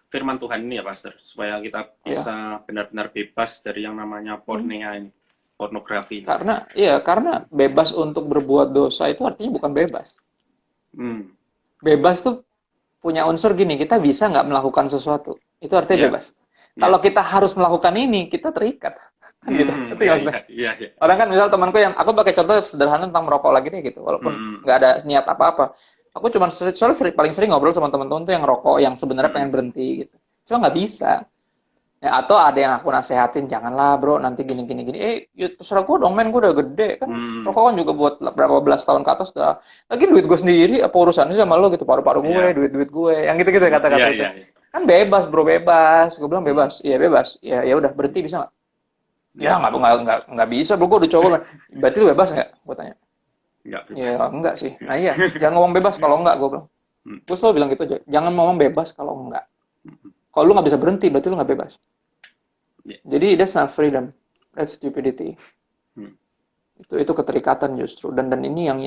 firman Tuhan ini ya, Pastor, supaya kita bisa benar-benar bebas dari yang namanya porneia ini, pornografi. Karena bebas untuk berbuat dosa itu artinya bukan bebas. Bebas tuh punya unsur gini, kita bisa nggak melakukan sesuatu. Itu artinya bebas. Kalau kita harus melakukan ini, kita terikat. Kan gitu. Itu maksudnya. Orang kan misal temanku yang, aku pakai contoh sederhana tentang merokok lagi deh gitu, walaupun nggak ada niat apa-apa. Aku cuma soalnya paling sering ngobrol sama teman-teman tuh yang rokok, yang sebenarnya pengen berhenti gitu. Cuma nggak bisa. Ya, atau ada yang aku nasehatin, janganlah bro, nanti gini. Ya terserah gue dong, men, gue udah gede kan. Rokok kan juga buat berapa belas tahun ke atas udah. Lagi duit gue sendiri, apa urusannya sama lo gitu, paru-paru gue, duit gue, yang gitu-gitu kata-kata itu. Kan bebas bro, bebas. Gue bilang bebas, iya bebas. Ya udah berhenti bisa nggak? Ya nggak bisa bro, gue udah coba. Berarti lu bebas nggak? Gue tanya. Ya enggak sih. Nah iya, jangan ngomong bebas kalau enggak, gue bilang. Gue selalu bilang gitu aja, jangan ngomong bebas kalau enggak. Kalau lu nggak bisa berhenti, berarti lu nggak bebas. Jadi that's not freedom, that's stupidity. Itu keterikatan justru. Dan ini yang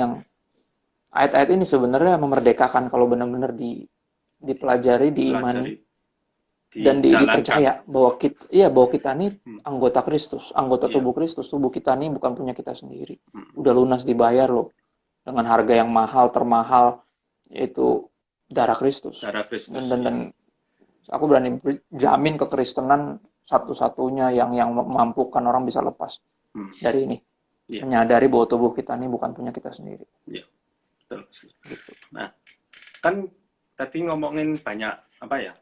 ayat-ayat ini sebenarnya memerdekakan kalau benar-benar dipelajari, diimani, Pelajari, dan dijalankan. dipercaya bahwa kita ini Hmm, anggota Kristus, anggota iya. tubuh Kristus. Tubuh kita ini bukan punya kita sendiri. Hmm, Udah lunas dibayar loh dengan harga yang mahal, termahal, yaitu darah Kristus. darah Kristus, Dan ya. aku berani jamin kekristenan satu-satunya yang memampukan orang bisa lepas Hmm, dari ini. iya, Menyadari bahwa tubuh kita ini bukan punya kita sendiri. iya, betul. Gitu. Nah, kan tadi ngomongin banyak apa ya,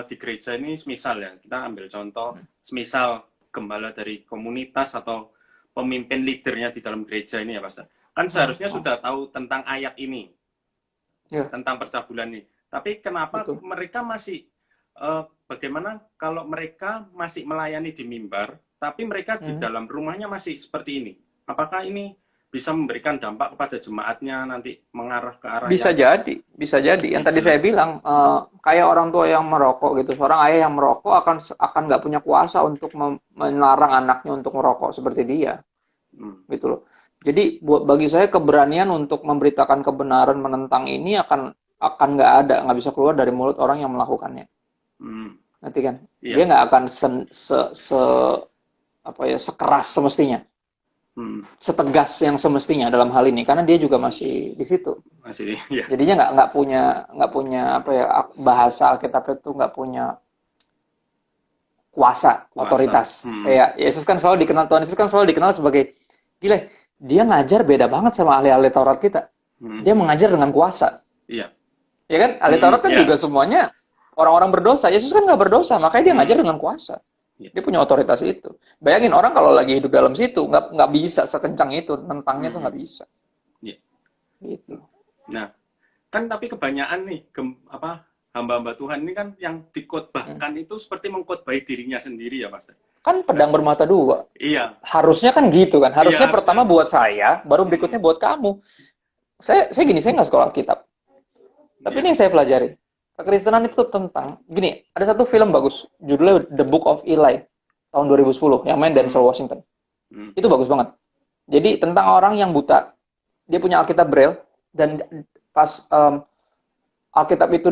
di gereja ini semisal ya, kita ambil contoh, semisal gembala dari komunitas atau pemimpin leadernya di dalam gereja ini ya Pastor, kan seharusnya sudah tahu tentang ayat ini, Ya, tentang percabulan ini, tapi kenapa betul. mereka masih, bagaimana kalau mereka masih melayani di mimbar tapi mereka di dalam rumahnya masih seperti ini? Apakah ini bisa memberikan dampak kepada jemaatnya, nanti mengarah ke arah Bisa yang jadi, bisa jadi. Yang tadi saya jelek? bilang, kayak orang tua yang merokok gitu. Seorang ayah yang merokok akan nggak punya kuasa untuk melarang anaknya untuk merokok seperti dia, Hmm, gitu loh. Jadi bagi saya keberanian untuk memberitakan kebenaran menentang ini akan nggak ada, nggak bisa keluar dari mulut orang yang melakukannya. hmm, Nanti kan, dia iya, nggak akan apa ya, sekeras semestinya, hmm, setegas yang semestinya dalam hal ini, karena dia juga masih di situ. masih, ya, Jadinya nggak punya apa ya, bahasa Alkitab itu nggak punya kuasa, kuasa, otoritas. Kayak Yesus kan selalu dikenal, Tuhan Yesus kan selalu dikenal sebagai, gila, dia ngajar beda banget sama ahli-ahli Taurat kita. hmm, Dia mengajar dengan kuasa. iya, Ya kan? Ahli Taurat kan iya, juga semuanya orang-orang berdosa. Yesus kan nggak berdosa, makanya dia ngajar hmm, dengan kuasa. iya, Dia punya otoritas itu. Bayangin orang kalau lagi hidup dalam situ, nggak bisa sekencang itu, nentangnya tuh hmm, nggak bisa. iya. Gitu. Nah, kan tapi kebanyakan nih, apa, hamba-hamba Tuhan ini kan yang Hmm. dikotbahkan itu seperti mengkotbahi dirinya sendiri ya, Mas. Kan Nah, pedang bermata dua. iya, Harusnya kan gitu kan. iya Harusnya harusnya, pertama buat saya, baru hmm, berikutnya buat kamu. Saya gini, saya nggak sekolah Alkitab. Tapi iya, ini yang saya pelajari. Kekristenan itu tentang, gini, ada satu film bagus, judulnya The Book of Eli, tahun 2010, yang main hmm, Denzel Washington. hmm, Itu bagus banget. Jadi tentang orang yang buta, dia punya Alkitab Braille, dan pas Alkitab itu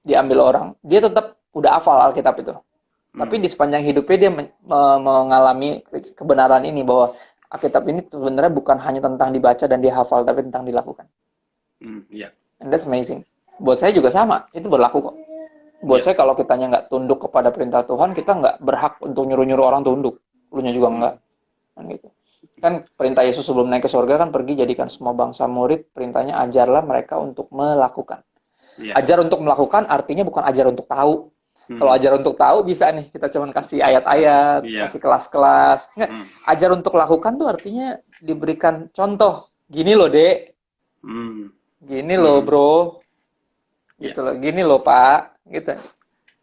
diambil orang, dia tetap udah hafal Alkitab itu. Tapi hmm, di sepanjang hidupnya dia mengalami kebenaran ini, bahwa Alkitab ini sebenarnya bukan hanya tentang dibaca dan dihafal, tapi tentang dilakukan. iya, And that's amazing. Buat saya juga sama, itu berlaku kok. Buat iya, saya kalau kitanya nggak tunduk kepada perintah Tuhan, kita nggak berhak untuk nyuruh-nyuruh orang tunduk. Lunya juga hmm, nggak. Kan gitu. Kan perintah Yesus sebelum naik ke surga kan pergi jadikan semua bangsa murid, perintahnya ajarlah mereka untuk melakukan. iya, Ajar untuk melakukan artinya bukan ajar untuk tahu. Kalau hmm, ajar untuk tahu bisa nih, kita cuman kasih kasih, ayat-ayat, iya, kasih kelas-kelas. Nggak, hmm, ajar untuk lakukan tuh artinya diberikan contoh. Gini loh, Dek. hmm, Gini loh, hmm, Bro. iya, Gitu loh. Gini loh, Pak. Gitu.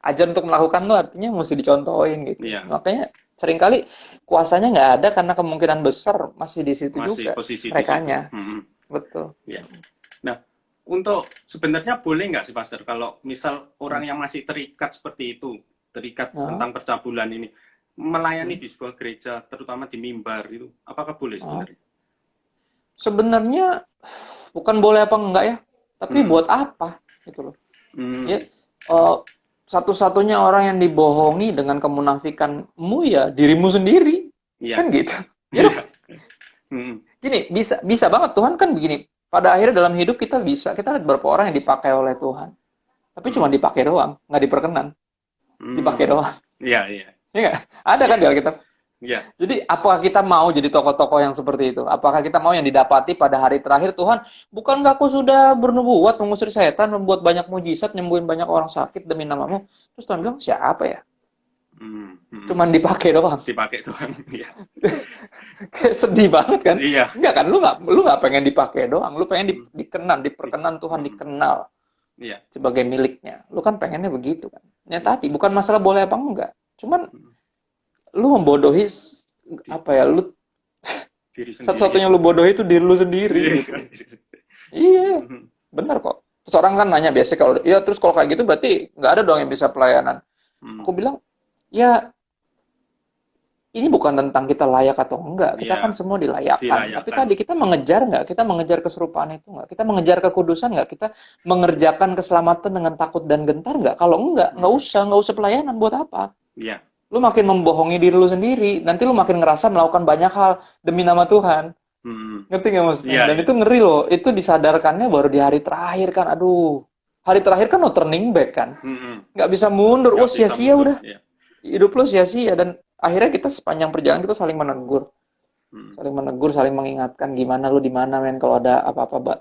Ajar untuk melakukan tuh artinya mesti dicontohin gitu. iya, Makanya seringkali kuasanya nggak ada karena kemungkinan besar masih di situ masih juga posisi di situ, merekanya. hmm, Betul. iya. Nah, untuk sebenarnya boleh nggak sih, Pastor, kalau misal Hmm. orang yang masih terikat seperti itu, terikat Nah, tentang percabulan ini, melayani hmm. di sebuah gereja, terutama di mimbar itu, apakah boleh Nah, sebenarnya? sebenarnya bukan boleh apa enggak ya, tapi Hmm, buat apa gitu loh. Ya, hmm, eh, satu-satunya orang yang dibohongi dengan kemunafikanmu ya dirimu sendiri, iya, kan gitu. Ya iya, dong, hmm, gini, bisa bisa banget Tuhan kan begini. Pada akhirnya dalam hidup kita lihat berapa orang yang dipakai oleh Tuhan, tapi cuma hmm, dipakai doang, nggak diperkenan, dipakai hmm, doang. iya, iya, Ya nggak? Ada iya, kan di Alkitab. iya, Jadi apakah kita mau jadi tokoh-tokoh yang seperti itu? Apakah kita mau yang didapati pada hari terakhir, Tuhan, bukankah aku sudah bernubuat mengusir setan, membuat banyak mujizat, nyembuhin banyak orang sakit demi namamu? Terus Tuhan bilang, siapa ya? hmm, hmm, Cuman dipakai doang. dipakai Tuhan, iya, Kayak sedih banget kan? iya, Enggak kan? Lu nggak pengen dipakai doang. Lu pengen hmm, dikenan, diperkenan Tuhan, hmm, dikenal iya, sebagai miliknya. Lu kan pengennya begitu kan? Ya iya, tadi, bukan masalah boleh apa enggak. Cuman hmm, lu membodohi, di- apa ya, lu diri sendiri, satu-satunya lu bodohi itu diri lu sendiri gitu. diri sendiri. Iya, Hmm, benar kok. Terus orang kan nanya biasa kalau, ya terus kalau kayak gitu berarti nggak ada dong yang bisa pelayanan. hmm, Aku bilang, ya ini bukan tentang kita layak atau enggak. Kita kan Iya, semua dilayakkan. Tapi dilayakan. tadi kita mengejar nggak? Kita mengejar keserupaan itu nggak? Kita mengejar kekudusan nggak? Kita mengerjakan keselamatan dengan takut dan gentar nggak? Kalau enggak, Mm-mm. nggak usah pelayanan. Buat apa? Iya. Lu makin membohongi diri lu sendiri. Nanti lu makin ngerasa melakukan banyak hal demi nama Tuhan. Mm-mm. Ngerti nggak maksudnya? Iya, Dan iya. itu ngeri loh. Itu disadarkannya baru di hari terakhir kan. Aduh. Hari terakhir kan no turning back kan. Mm-mm. Nggak bisa mundur. Nggak Oh bisa sia-sia mundur. udah. Iya. Hidup lu sia-sia. Dan akhirnya kita sepanjang perjalanan kita saling menegur. Mm. Saling menegur, saling mengingatkan gimana lu di mana men kalau ada apa-apa, Mbak.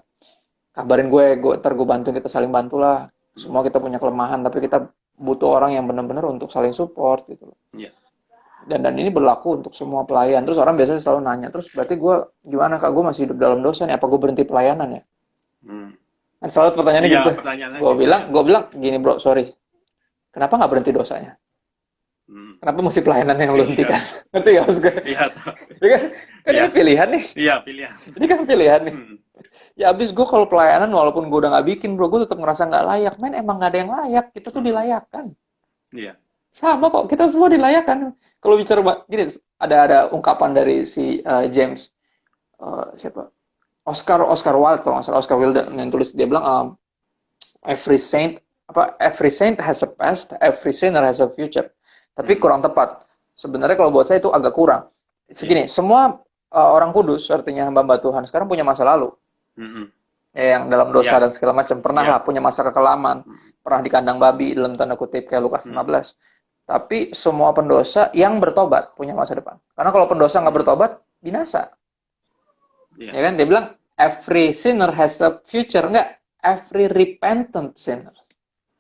Kabarin gue ntar gue bantu, kita saling bantulah. Mm. Semua kita punya kelemahan, tapi kita butuh orang yang benar-benar untuk saling support gitu. Iya. Dan ini berlaku untuk semua pelayan. Terus orang biasanya selalu nanya, terus berarti gue gimana Kak? Gue masih hidup dalam dosa nih, apa gue berhenti pelayanan ya? Mm. Kan selalu pertanyaannya Iya, gitu. pertanyaannya Gue gitu bilang, ya. gini bro, sorry. Kenapa nggak berhenti dosanya? Mm. Kenapa mesti pelayanan yang lu Iya. hentikan? Ngerti gak maksud gue? Iya. Ya kan Iya. ini pilihan nih. Iya, pilihan. Ini kan pilihan nih. Mm. Ya abis gue kalau pelayanan walaupun gue udah nggak bikin bro, gue tetap ngerasa nggak layak. Men emang nggak ada yang layak, kita tuh Mm. dilayakkan. Iya. Sama kok, kita semua dilayakkan. Kalau bicara gini, ada ungkapan dari si James, siapa? Oscar Wilde kalau nggak salah, Oscar Wilde yang tulis, dia bilang every saint every saint has a past, every sinner has a future. Tapi kurang tepat. Sebenarnya kalau buat saya itu agak kurang. Segini, semua orang kudus, artinya hamba-hamba Tuhan, sekarang punya masa lalu. Mm-mm. Ya, yang dalam dosa Iya. dan segala macam. Pernah Iya. lah punya masa kekelaman. Pernah di kandang babi, dalam tanda kutip, kayak Lukas 15. Tapi semua pendosa yang bertobat punya masa depan. Karena kalau pendosa nggak bertobat, binasa. Iya. Ya kan? Dia bilang, every sinner has a future. Enggak, every repentant sinner.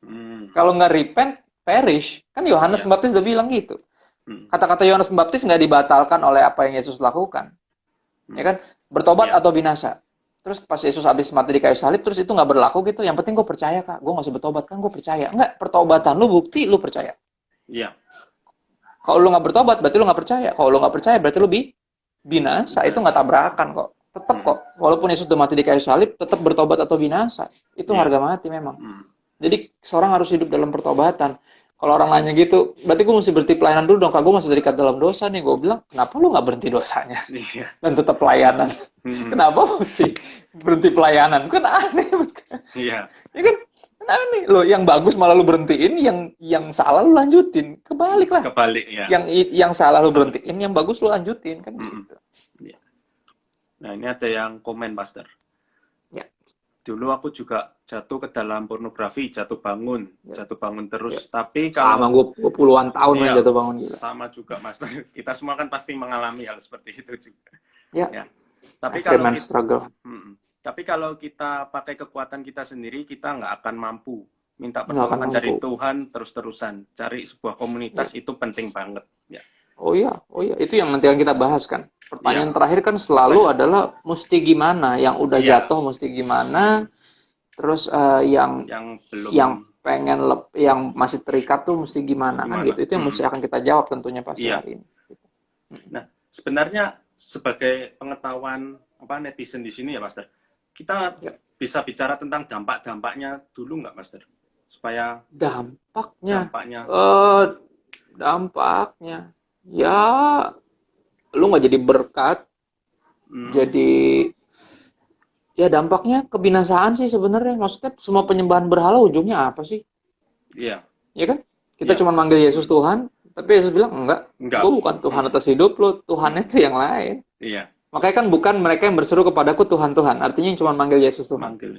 Mm. Kalau nggak repent, perish. Kan Yohanes Iya. Pembaptis udah bilang gitu. Mm. Kata-kata Yohanes Pembaptis nggak dibatalkan oleh apa yang Yesus lakukan. Ya kan? Bertobat Iya. atau binasa. Terus pas Yesus habis mati di kayu salib, terus itu nggak berlaku gitu. Yang penting gue percaya, Kak. Gue nggak usah bertobat, kan gue percaya. Enggak, pertobatan lu bukti lu percaya. Iya. Kalau lu nggak bertobat, berarti lu nggak percaya. Kalau lu nggak percaya, berarti lu binasa. Itu nggak tabrakan kok. Tetap kok. Walaupun Yesus udah mati di kayu salib, tetap bertobat atau binasa. Itu Iya. harga mati memang. Mm. Jadi seorang harus hidup dalam pertobatan. Kalau orang nanya gitu, berarti gue mesti berhenti pelayanan dulu dong, Kak. Gue masih terikat dalam dosa nih. Gue bilang, kenapa lu nggak berhenti dosanya Iya. dan tetap pelayanan? Mm. Kenapa mesti berhenti pelayanan? Kan aneh. Iya. Ya kan? Kan aneh. Loh, yang bagus malah lu berhentiin, yang salah lu lanjutin. Kebalik lah. Kebalik ya. Yang salah lu berhentiin, yang bagus lu lanjutin. Kan gitu. Iya. Nah, ini ada yang komen, Pastor. Ya. Dulu aku juga jatuh ke dalam pornografi, jatuh bangun terus. Ya. Tapi Sama kalau gue puluhan tahun iya, jatuh bangun gila. sama juga, Mas. Kita semua kan pasti mengalami hal seperti itu juga. Ya. Tapi Every kalau man kita, struggle. tapi kalau kita pakai kekuatan kita sendiri, kita nggak akan mampu. Minta Nggak akan pertolongan dari mampu. Tuhan terus-terusan. Cari sebuah komunitas itu penting banget. Ya. Oh iya, itu yang nanti yang kita bahas kan. Pertanyaan Iya. terakhir kan selalu adalah mesti gimana, yang udah Iya. jatuh mesti gimana, terus yang belum, yang masih terikat tuh mesti gimana kan gitu. Itu yang mesti akan kita jawab tentunya pasti Iya. hari ini. Nah, sebenarnya sebagai pengetahuan netizen di sini ya, Master, kita Ya. bisa bicara tentang dampak-dampaknya dulu nggak, Master? Supaya Dampaknya, dampaknya dampaknya, ya lu nggak jadi berkat, jadi ya dampaknya kebinasaan sih sebenarnya. Maksudnya semua penyembahan berhala ujungnya apa sih? Iya. Ya kan? Kita Iya. cuma manggil Yesus Tuhan, tapi Yesus bilang enggak. Gue bukan Tuhan atas hidup lo, Tuhannya itu yang lain. Iya. Makanya kan bukan mereka yang berseru kepadaku Tuhan, Tuhan. Artinya yang cuma manggil Yesus Tuhan. Manggil.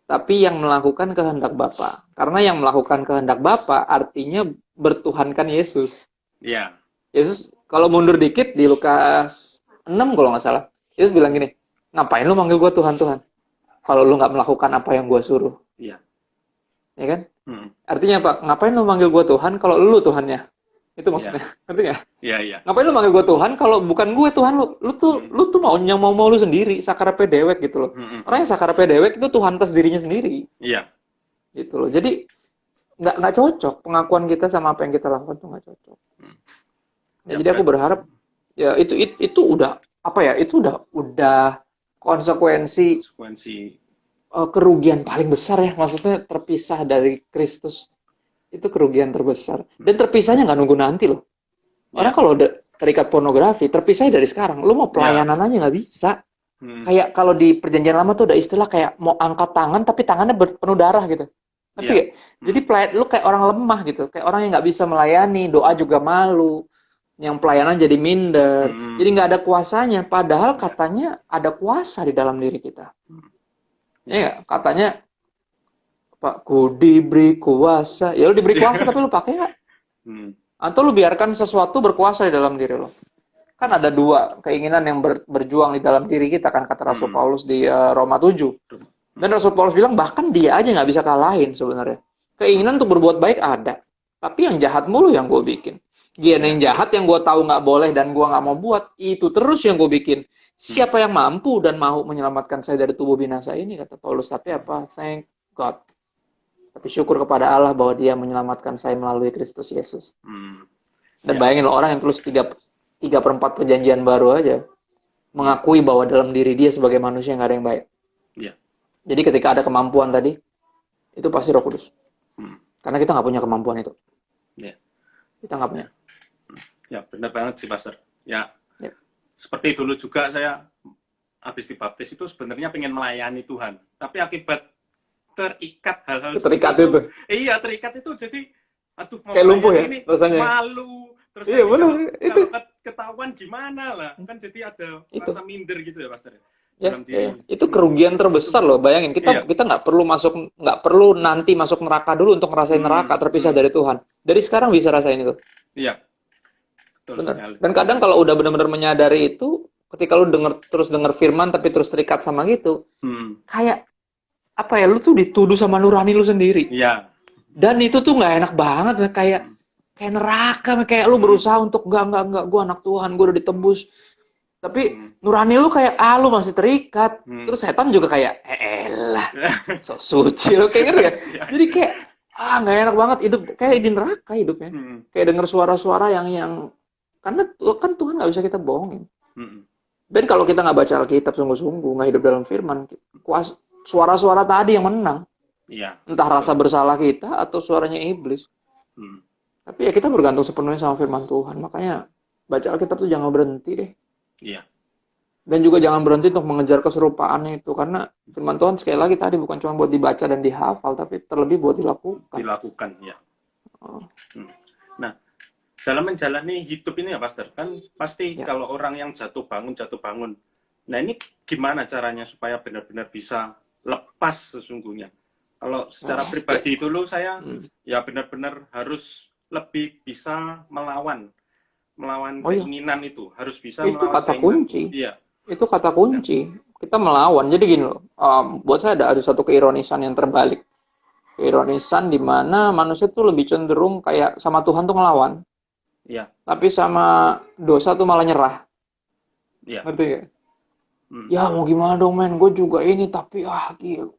Tapi yang melakukan kehendak Bapa. Karena yang melakukan kehendak Bapa artinya bertuhankan Yesus. Iya. Yesus, kalau mundur dikit di Lukas 6 kalau nggak salah, Yesus bilang gini, ngapain lu manggil gue Tuhan, Tuhan? Kalau lu nggak melakukan apa yang gue suruh. Iya. Ya kan? Artinya apa? Ngapain lu manggil gue Tuhan kalau lu Tuhannya? Itu maksudnya. Ngerti nggak? Iya. Ngapain lu manggil gue Tuhan kalau bukan gue Tuhan lu? Lu tuh mau yang mau lu sendiri, sakarape dewek gitu loh. Orang yang sakarape dewek itu Tuhan atas dirinya sendiri. Iya. Gitu loh. Jadi nggak cocok pengakuan kita sama apa yang kita lakukan tuh nggak cocok. Ya, jadi aku berharap ya itu udah apa ya? Itu udah konsekuensi kerugian paling besar ya. Maksudnya terpisah dari Kristus. Itu kerugian terbesar. Dan terpisahnya nggak nunggu nanti loh. Orang kalau terikat pornografi, terpisah dari sekarang. Lu mau pelayanan aja nggak bisa. Kayak kalau di perjanjian lama tuh ada istilah kayak mau angkat tangan tapi tangannya penuh darah gitu. Ngerti gak? Jadi lu kayak orang lemah gitu, kayak orang yang nggak bisa melayani, doa juga malu, yang pelayanan jadi minder, jadi nggak ada kuasanya. Padahal katanya ada kuasa di dalam diri kita. Ya, katanya Pak, ku diberi kuasa. Ya lu diberi kuasa tapi lu pakai nggak? Atau lu biarkan sesuatu berkuasa di dalam diri lo? Kan ada dua keinginan yang berjuang di dalam diri kita kan, kata Rasul Paulus di Roma 7. Dan Rasul Paulus bilang bahkan dia aja nggak bisa kalahin sebenarnya. Keinginan untuk berbuat baik ada, tapi yang jahat mulu yang gue bikin. Yang jahat yang gue tahu nggak boleh dan gue nggak mau buat, itu terus yang gue bikin. Siapa yang mampu dan mau menyelamatkan saya dari tubuh binasa ini, kata Paulus. Tapi apa? Thank God. Tapi syukur kepada Allah bahwa dia menyelamatkan saya melalui Kristus Yesus. Dan bayangin loh, orang yang tulis 3/4 perjanjian baru aja mengakui bahwa dalam diri dia sebagai manusia nggak ada yang baik. Jadi ketika ada kemampuan tadi, itu pasti Roh Kudus. Karena kita nggak punya kemampuan itu. Kita nggak punya. Ya, benar banget sih, Pastor. Ya. Seperti dulu juga saya habis dibaptis itu sebenarnya pengen melayani Tuhan. Tapi akibat terikat hal-hal terikat itu. Iya, terikat itu jadi aduh mau kayak lumpuh ya ini, rasanya. Malu. Terus iya, benar. Itu ketahuan gimana lah. Kan jadi ada rasa minder gitu ya, Pastor. Ya, itu kerugian terbesar loh. Bayangin kita nggak perlu nanti masuk neraka dulu untuk ngerasain neraka terpisah dari Tuhan. Dari sekarang bisa rasain itu. Iya. Benar. Dan kadang kalau udah benar-benar menyadari itu, ketika lu terus denger firman tapi terus terikat sama gitu, kayak apa ya, lu tuh dituduh sama nurani lu sendiri. Iya. Dan itu tuh nggak enak banget, kayak neraka, kayak lu berusaha untuk enggak, gue anak Tuhan, gue udah ditebus. Tapi nurani lu kayak lu masih terikat. Terus setan juga kayak elah, sok suci lu, kayak gitu ya. Jadi kayak nggak enak banget hidup, kayak di neraka hidupnya. Kayak denger suara-suara yang karena kan Tuhan nggak bisa kita bohongin. Dan kalau kita nggak baca Alkitab sungguh-sungguh, nggak hidup dalam firman, suara-suara tadi yang menang. Entah rasa bersalah kita atau suaranya iblis. Tapi ya kita bergantung sepenuhnya sama firman Tuhan. Makanya baca Alkitab tuh jangan berhenti deh. Dan juga jangan berhenti untuk mengejar keserupaannya itu. Karena firman Tuhan sekali lagi tadi bukan cuma buat dibaca dan dihafal, tapi terlebih buat dilakukan. Ya. Nah, dalam menjalani hidup ini ya, Pastor, kan pasti kalau orang yang jatuh bangun. Nah, ini gimana caranya supaya benar-benar bisa lepas sesungguhnya? Kalau secara pribadi dulu saya ya benar-benar harus lebih bisa melawan keinginan itu, harus bisa itu melawan kata keinginan. Kunci. Itu kata kunci. Kita melawan. Jadi gini loh, buat saya ada satu keironisan yang terbalik. Keironisan di mana manusia tuh lebih cenderung kayak sama Tuhan tuh ngelawan. Tapi sama dosa tuh malah nyerah. Ngerti gak? Ya mau gimana dong men, gue juga ini tapi gila,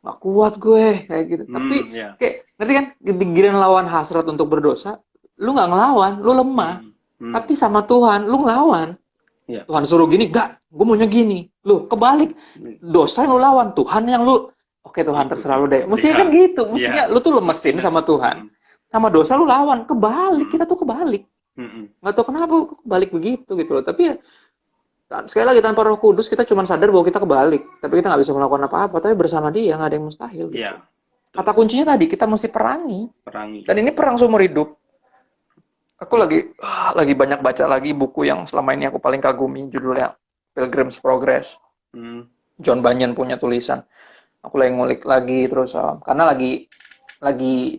gak kuat gue kayak gitu. Tapi kayak ngerti kan, giliran lawan hasrat untuk berdosa, lu nggak ngelawan, lu lemah. Tapi sama Tuhan, lu ngelawan. Tuhan suruh gini, gak, gue maunya gini. Lu kebalik, dosa yang lu lawan, Tuhan yang lu, oke Tuhan terserah lu deh. Mestinya kan gitu, mestinya lu tuh lemesin sama Tuhan. Sama dosa lu lawan, kebalik, kita tuh kebalik. Nggak tahu kenapa kebalik begitu gitu loh. Tapi ya, sekali lagi tanpa Roh Kudus kita cuma sadar bahwa kita kebalik. Tapi kita nggak bisa melakukan apa-apa. Tapi bersama Dia nggak ada yang mustahil. Gitu. Kata kuncinya tadi, kita mesti perangi. Dan ini perang seumur hidup. Aku lagi banyak baca lagi buku yang selama ini aku paling kagumi, judulnya Pilgrim's Progress. John Bunyan punya tulisan. Aku lagi ngulik lagi terus karena lagi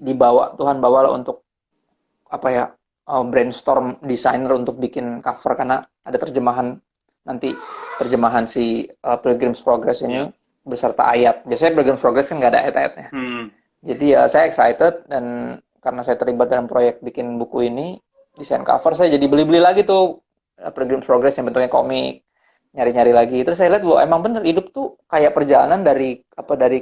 dibawa, Tuhan bawa untuk brainstorm desainer untuk bikin cover, karena ada terjemahan si Pilgrim's Progress ini beserta ayat. Biasanya Pilgrim's Progress kan nggak ada ayat-ayatnya. Jadi ya saya excited, dan karena saya terlibat dalam proyek bikin buku ini, desain cover, saya jadi beli-beli lagi tuh Pilgrim's Progress yang bentuknya komik, nyari-nyari lagi. Terus saya lihat bahwa emang bener hidup tuh kayak perjalanan dari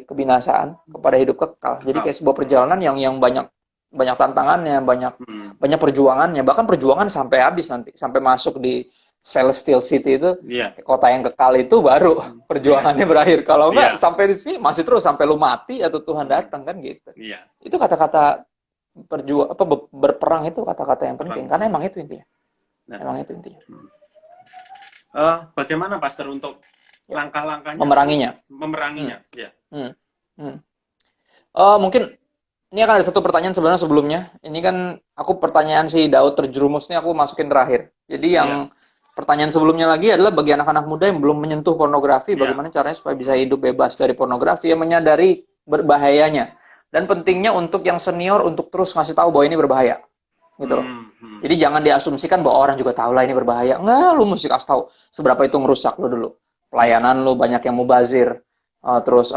kebinasaan kepada hidup kekal. Jadi kayak sebuah perjalanan yang banyak tantangannya, banyak perjuangannya, bahkan perjuangan sampai habis nanti, sampai masuk di Celestial City itu, kota yang kekal itu baru perjuangannya berakhir. Kalau enggak sampai di sini masih terus sampai lu mati atau Tuhan datang kan gitu. Itu kata-kata berperang itu kata-kata yang penting, karena emang itu intinya. Nah, Emang itu intinya. bagaimana Pastor untuk Ya. langkah-langkahnya Memeranginya. memeranginya? Ya. Hmm. Hmm. Mungkin ini akan ada satu pertanyaan sebenarnya sebelumnya. Ini kan aku pertanyaan si Daud terjerumus ini aku masukin terakhir. Jadi yang Iya. pertanyaan sebelumnya lagi adalah bagi anak-anak muda yang belum menyentuh pornografi, Iya. bagaimana caranya supaya bisa hidup bebas dari pornografi, yang menyadari berbahayanya. Dan pentingnya untuk yang senior untuk terus ngasih tahu bahwa ini berbahaya. Gitu loh. Jadi jangan diasumsikan bahwa orang juga tahu lah ini berbahaya. Enggak, lu mesti kasih tahu seberapa itu ngerusak lu dulu. Pelayanan lu banyak yang mubazir. Terus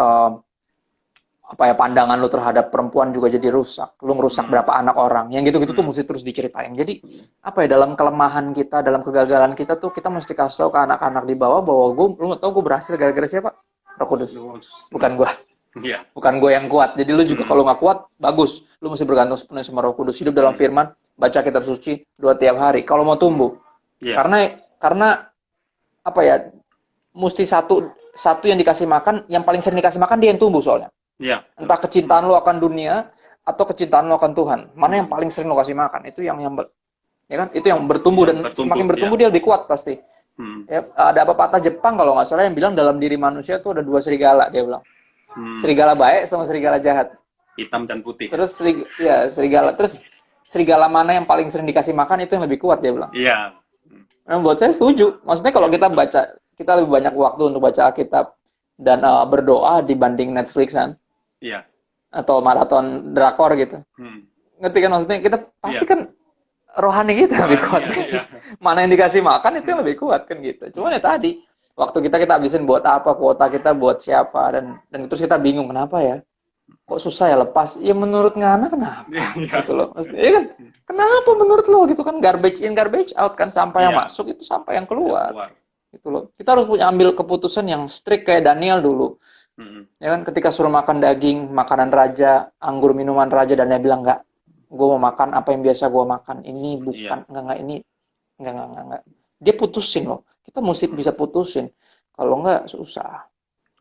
apa ya, pandangan lu terhadap perempuan juga jadi rusak. Lu ngerusak berapa anak orang. Yang gitu-gitu tuh mesti terus diceritain. Jadi apa ya, dalam kelemahan kita, dalam kegagalan kita tuh kita mesti kasih tahu ke anak-anak di bawah bahwa lu tau gue berhasil gara-gara siapa? Roh Kudus. Bukan gue. Iya. Bukan gue yang kuat. Jadi lu juga kalau nggak kuat, bagus. Lu mesti bergantung sepenuhnya sama Roh Kudus. Hidup dalam firman, baca kitab suci 2 tiap hari. Kalau mau tumbuh. Iya. Karena apa ya? Mesti satu yang dikasih makan, yang paling sering dikasih makan dia yang tumbuh soalnya. Iya. Entah kecintaan lo akan dunia atau kecintaan lo akan Tuhan. Mana yang paling sering lo kasih makan? Itu yang ya kan? Itu yang bertumbuh, dan semakin bertumbuh dia lebih kuat pasti. Ya, ada pepatah Jepang kalau nggak salah yang bilang dalam diri manusia tuh ada 2 serigala, dia bilang. Serigala baik sama serigala jahat. Hitam dan putih. Terus serigala mana yang paling sering dikasih makan itu yang lebih kuat, dia bilang. Iya. Nah, buat saya setuju. Maksudnya kalau kita baca, kita lebih banyak waktu untuk baca Alkitab dan berdoa dibanding Netflixan. Iya. Atau maraton drakor gitu. Ngerti kan maksudnya? Kita pasti kan rohani kita lebih kuat. Mana yang dikasih makan itu yang lebih kuat kan gitu. Cuman ya tadi waktu kita habisin buat apa, kuota kita buat siapa, dan terus kita bingung kenapa ya? Kok susah ya lepas? Ya menurut Ngana kenapa? Gitu loh. Maksudnya ya kan? Kenapa menurut lo gitu kan? Garbage in garbage out kan, sampah yang masuk itu sampah yang keluar. Gitu loh. Kita harus ambil keputusan yang strict kayak Daniel dulu. Ya kan, ketika suruh makan daging, makanan raja, anggur minuman raja, dan dia bilang enggak, gue mau makan apa yang biasa gue makan. Ini bukan, enggak, ini enggak. Dia putusin loh. Kita mesti bisa putusin. Kalau enggak susah.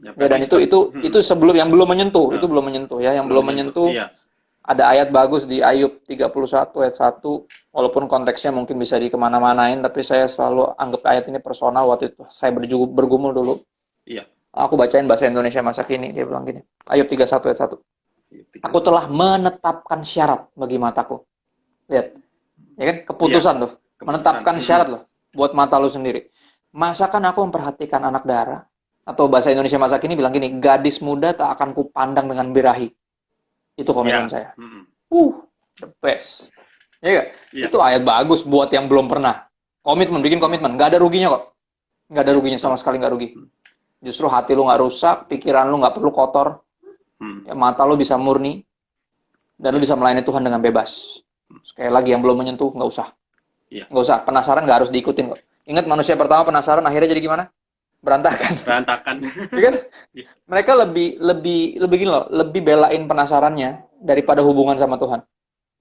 Ya, dan itu sebelum yang belum menyentuh, itu belum menyentuh ya, yang belum menyentuh. Ada ayat bagus di Ayub 31 ayat 1, walaupun konteksnya mungkin bisa dikemana-manain, tapi saya selalu anggap ayat ini personal. Waktu itu saya bergumul dulu. Iya. Aku bacain bahasa Indonesia masa kini, dia bilang gini. Ayub 31 ayat 1. Aku telah menetapkan syarat bagi mataku. Lihat. Ya kan? Keputusan tuh. Menetapkan syarat loh buat mata lu sendiri. Masakan aku memperhatikan anak darah? Atau bahasa Indonesia masa kini bilang gini, gadis muda tak akan kupandang dengan birahi. Itu komitmen saya. The best. Ya gak? Itu ayat bagus buat yang belum pernah. Komitmen, bikin komitmen. Gak ada ruginya kok. Gak ada ruginya, sama sekali gak rugi. Justru hati lu gak rusak, pikiran lu gak perlu kotor, ya, mata lu bisa murni, dan lu bisa melayani Tuhan dengan bebas. Sekali lagi, yang belum menyentuh, gak usah. Gak usah, penasaran gak harus diikutin kok. Ingat manusia pertama penasaran, akhirnya jadi gimana? Berantakan. Ya kan? Mereka lebih gini loh, lebih belain penasarannya daripada hubungan sama Tuhan.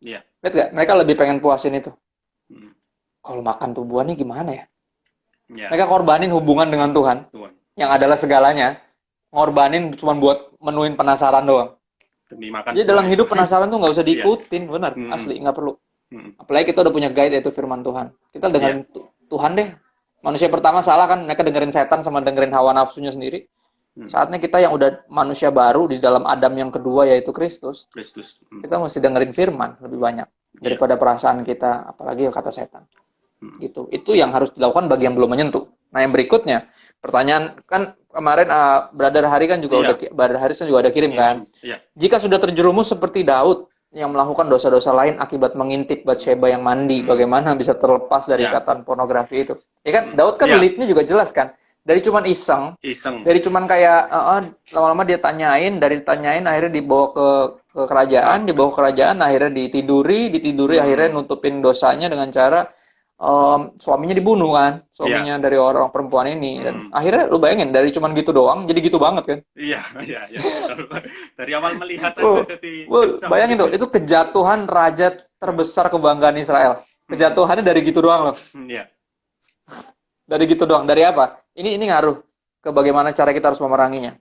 Lihat gak? Mereka lebih pengen puasin itu. Kalau makan tuh buahnya gimana ya? Mereka korbanin hubungan dengan Tuhan. Yang adalah segalanya, ngorbanin cuma buat menuin penasaran doang. Demi makan. Jadi dalam hidup penasaran tuh nggak usah diikutin, benar, asli nggak perlu. Apalagi kita udah punya guide, yaitu firman Tuhan. Kita dengerin Tuhan deh. Manusia pertama salah kan, mereka dengerin setan sama dengerin hawa nafsunya sendiri. Saatnya kita yang udah manusia baru di dalam Adam yang kedua, yaitu Kristus. Kita mesti dengerin firman lebih banyak daripada perasaan kita, apalagi kata setan. Gitu. Itu yang harus dilakukan bagi yang belum menyentuh. Nah, yang berikutnya, pertanyaan kan kemarin Brother Hari kan juga Brother Haris kan juga ada kirim kan. Jika sudah terjerumus seperti Daud yang melakukan dosa-dosa lain akibat mengintip Batsheba yang mandi, bagaimana bisa terlepas dari ikatan pornografi itu? Ya kan, Daud kan lead-nya juga jelas kan. Dari cuman iseng. Dari cuman kayak lama-lama dia tanyain, dari ditanyain akhirnya dibawa ke kerajaan, akhirnya ditiduri akhirnya nutupin dosanya dengan cara suaminya dibunuh kan, suaminya dari orang perempuan ini, dan akhirnya lu bayangin dari cuman gitu doang jadi gitu banget kan. Iya. Dari awal melihat aja jadi bayangin tuh, itu kejatuhan raja terbesar kebanggaan Israel. Kejatuhannya dari gitu doang loh. Dari gitu doang. Dari apa? Ini ngaruh ke bagaimana cara kita harus memeranginya.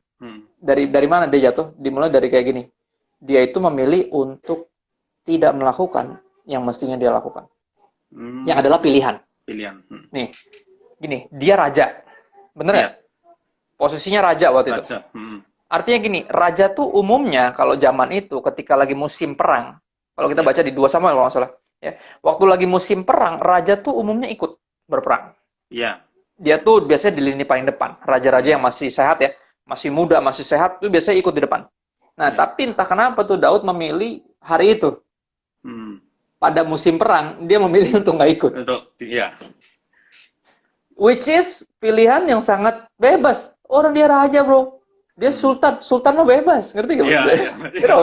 Dari mana dia jatuh? Dimulai dari kayak gini. Dia itu memilih untuk tidak melakukan yang mestinya dia lakukan. Yang adalah pilihan. pilihan. Nih, gini, dia raja. Bener Iya, nggak? Posisinya raja waktu itu. raja. Artinya gini, raja tuh umumnya kalau zaman itu ketika lagi musim perang, kalau kita Iya, baca di 2 Samuel kalau nggak salah, ya, waktu lagi musim perang, raja tuh umumnya ikut berperang. iya, Dia tuh biasanya di lini paling depan. Raja-raja iya, yang masih sehat ya, masih muda, masih sehat, tuh biasanya ikut di depan. Nah, iya. tapi entah kenapa tuh Daud memilih hari itu. Hmm. Pada musim perang, dia memilih untuk nggak ikut. Untuk, iya, Which is pilihan yang sangat bebas. Orang dia raja, bro. Dia sultan. Sultan mah bebas. Ngerti gak iya, maksudnya? iya, You iya. know,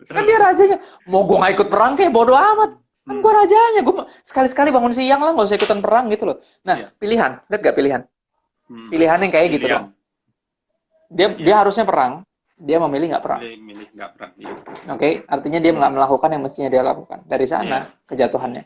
kan Betul. dia rajanya. Mau gue nggak ikut perang kayak bodo amat. Kan gue Hmm. rajanya. Gue sekali-sekali bangun siang lah nggak usah ikutan perang gitu loh. Nah, Iya. pilihan. Lihat gak pilihan? Hmm. Pilihan yang kayak gitu Pilihan. dong. Dia Iya. harusnya perang. Dia memilih nggak perang. Milih nggak perang. Iya. Oke, artinya dia nggak Hmm. melakukan yang mestinya dia lakukan. Dari sana Iya. kejatuhannya.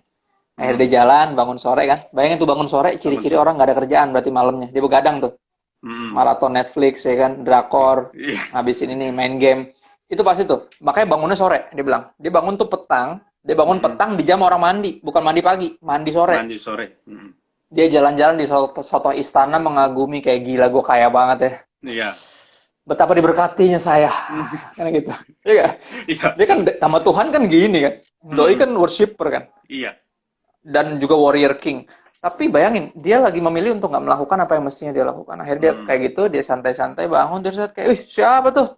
Akhirnya Hmm. dia jalan, bangun sore kan. Bayangin tuh bangun sore, Bangun ciri-ciri sore. orang nggak ada kerjaan berarti malamnya. Dia begadang tuh. Hmm. Maraton Netflix ya kan, drakor, Iya. ngabisin ini main game. Itu pasti tuh. Makanya bangunnya sore, dia bilang. Dia bangun tuh petang, dia bangun Hmm. petang di jam orang mandi, bukan mandi pagi, mandi sore. Mandi sore. Hmm. Dia jalan-jalan di soto istana mengagumi kayak gila gue kaya banget ya. Iya. Betapa diberkatinya saya. Kan gitu. Iya gak? Iya. Dia kan sama Tuhan kan gini kan. Doi kan worshipper kan. Iya. Dan juga warrior king. Tapi bayangin, dia lagi memilih untuk nggak melakukan apa yang mestinya dia lakukan. Akhirnya dia kayak gitu, dia santai-santai bangun, terus kayak, wih siapa tuh?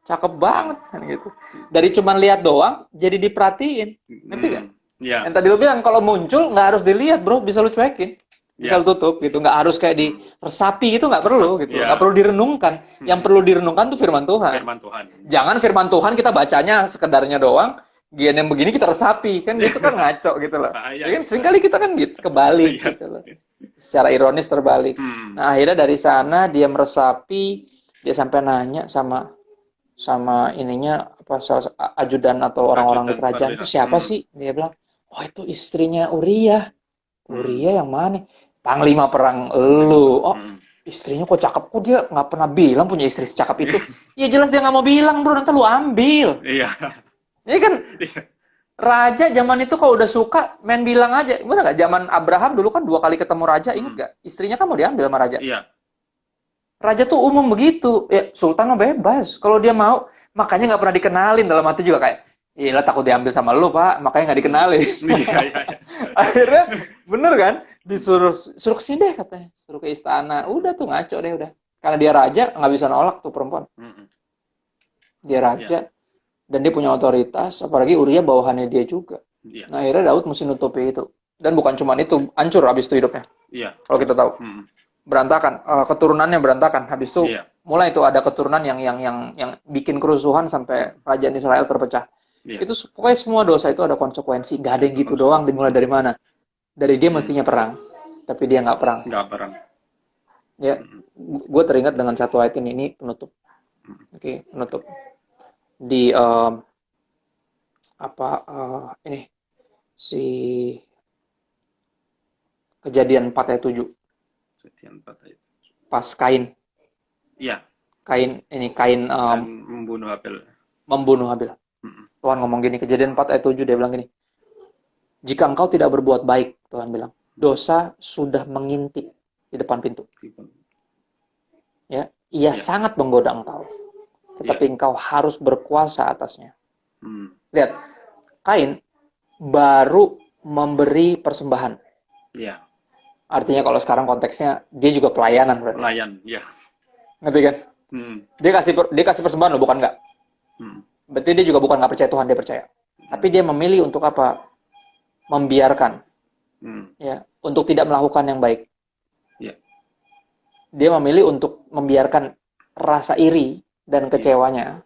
Cakep banget kan gitu. Dari cuman lihat doang, jadi diperhatiin. Ngerti gak? Iya. Yang tadi lo bilang kalau muncul nggak harus dilihat bro, bisa lo cuekin, bisa lo tutup gitu, nggak harus kayak diresapi gitu, nggak perlu gitu, Iya. nggak perlu direnungkan. Yang perlu direnungkan tuh firman Tuhan. Firman Tuhan. Jangan firman Tuhan kita bacanya sekedarnya doang, gian yang begini kita resapi kan gitu kan ngaco gitu loh. Bahaya Ya kan itu. seringkali kita kan gitu kebalik Iya. gitu loh. Secara ironis terbalik. Nah, akhirnya dari sana dia meresapi, dia sampai nanya sama ininya apa ajudan atau orang-orang di Ajudan kerajaan itu perwira. siapa sih? Dia bilang, "Oh, itu istrinya Uria." Uria yang mana? Panglima perang lu. Oh, istrinya kok cakep, kok dia nggak pernah bilang punya istri secakep itu. Ya jelas dia nggak mau bilang bro, nanti lu ambil. Iya. Ini kan Iya. raja zaman itu kalau udah suka main bilang aja. Bener nggak? Zaman Abraham dulu kan 2 kali ketemu raja, inget gak? Istrinya kan mau diambil sama raja. Iya. Raja tuh umum begitu. Ya, sultan mah bebas. Kalau dia mau, makanya nggak pernah dikenalin dalam hati juga kayak, iya takut diambil sama lu pak, makanya nggak dikenalin. Iya. Iya. Akhirnya bener kan? Suruh kesini deh katanya, suruh ke istana. Udah tuh ngaco deh udah. Karena dia raja nggak bisa nolak tuh perempuan. Dia raja. Dan dia punya otoritas, apalagi Uria bawahannya dia juga. Iya. Nah, akhirnya Daud mesti nutupi itu. Dan bukan cuma itu, hancur habis itu hidupnya. Iya. Kalau kita tahu. Berantakan, keturunannya berantakan. Habis itu Iya. mulai itu ada keturunan yang bikin kerusuhan sampai kerajaan Israel terpecah. Iya. Itu pokoknya semua dosa itu ada konsekuensi. Gak ada yang gitu doang, dimulai dari mana? Dari dia mestinya perang, tapi dia nggak perang. Nggak perang. Ya, gue teringat dengan satu ayat ini penutup. Oke, penutup. Di ini si Kejadian 4 ayat 7. Kejadian 4 ayat. Pas Kain Iya. Kain Dan membunuh Habel. membunuh Habil. Tuhan ngomong gini, Kejadian 4 ayat 7 dia bilang gini. Jika engkau tidak berbuat baik, Tuhan bilang, dosa sudah mengintip di depan pintu. Ya, ia sangat menggoda engkau. Tetapi engkau harus berkuasa atasnya. Lihat, Kain baru memberi persembahan. Iya. Artinya kalau sekarang konteksnya dia juga pelayanan, berarti. Pelayan, ya. Ngerti kan? Dia kasih persembahan loh, bukan enggak. Berarti dia juga bukan nggak percaya Tuhan, dia percaya. Tapi dia memilih untuk apa? Membiarkan. Ya, untuk tidak melakukan yang baik. Ya. Dia memilih untuk membiarkan rasa iri dan kecewanya.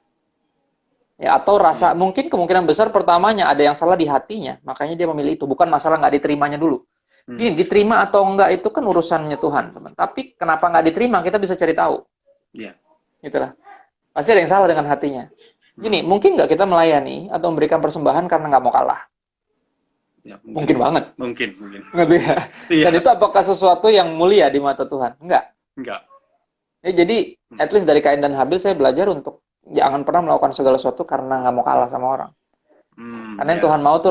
Ya, atau rasa mungkin kemungkinan besar pertamanya ada yang salah di hatinya, makanya dia memilih itu. Bukan masalah nggak diterimanya dulu. Gini, diterima atau enggak itu kan urusannya Tuhan, teman. Tapi kenapa nggak diterima kita bisa cari tahu. Iya. Gitulah. Pasti ada yang salah dengan hatinya. Gini, mungkin nggak kita melayani atau memberikan persembahan karena nggak mau kalah? Ya, mungkin banget. Mungkin. Ngerti ya? Dan itu apakah sesuatu yang mulia di mata Tuhan? Enggak. Ya, jadi, at least dari Kain dan Habil saya belajar untuk jangan pernah melakukan segala sesuatu karena nggak mau kalah sama orang. Karena yang Ya, Tuhan mau tuh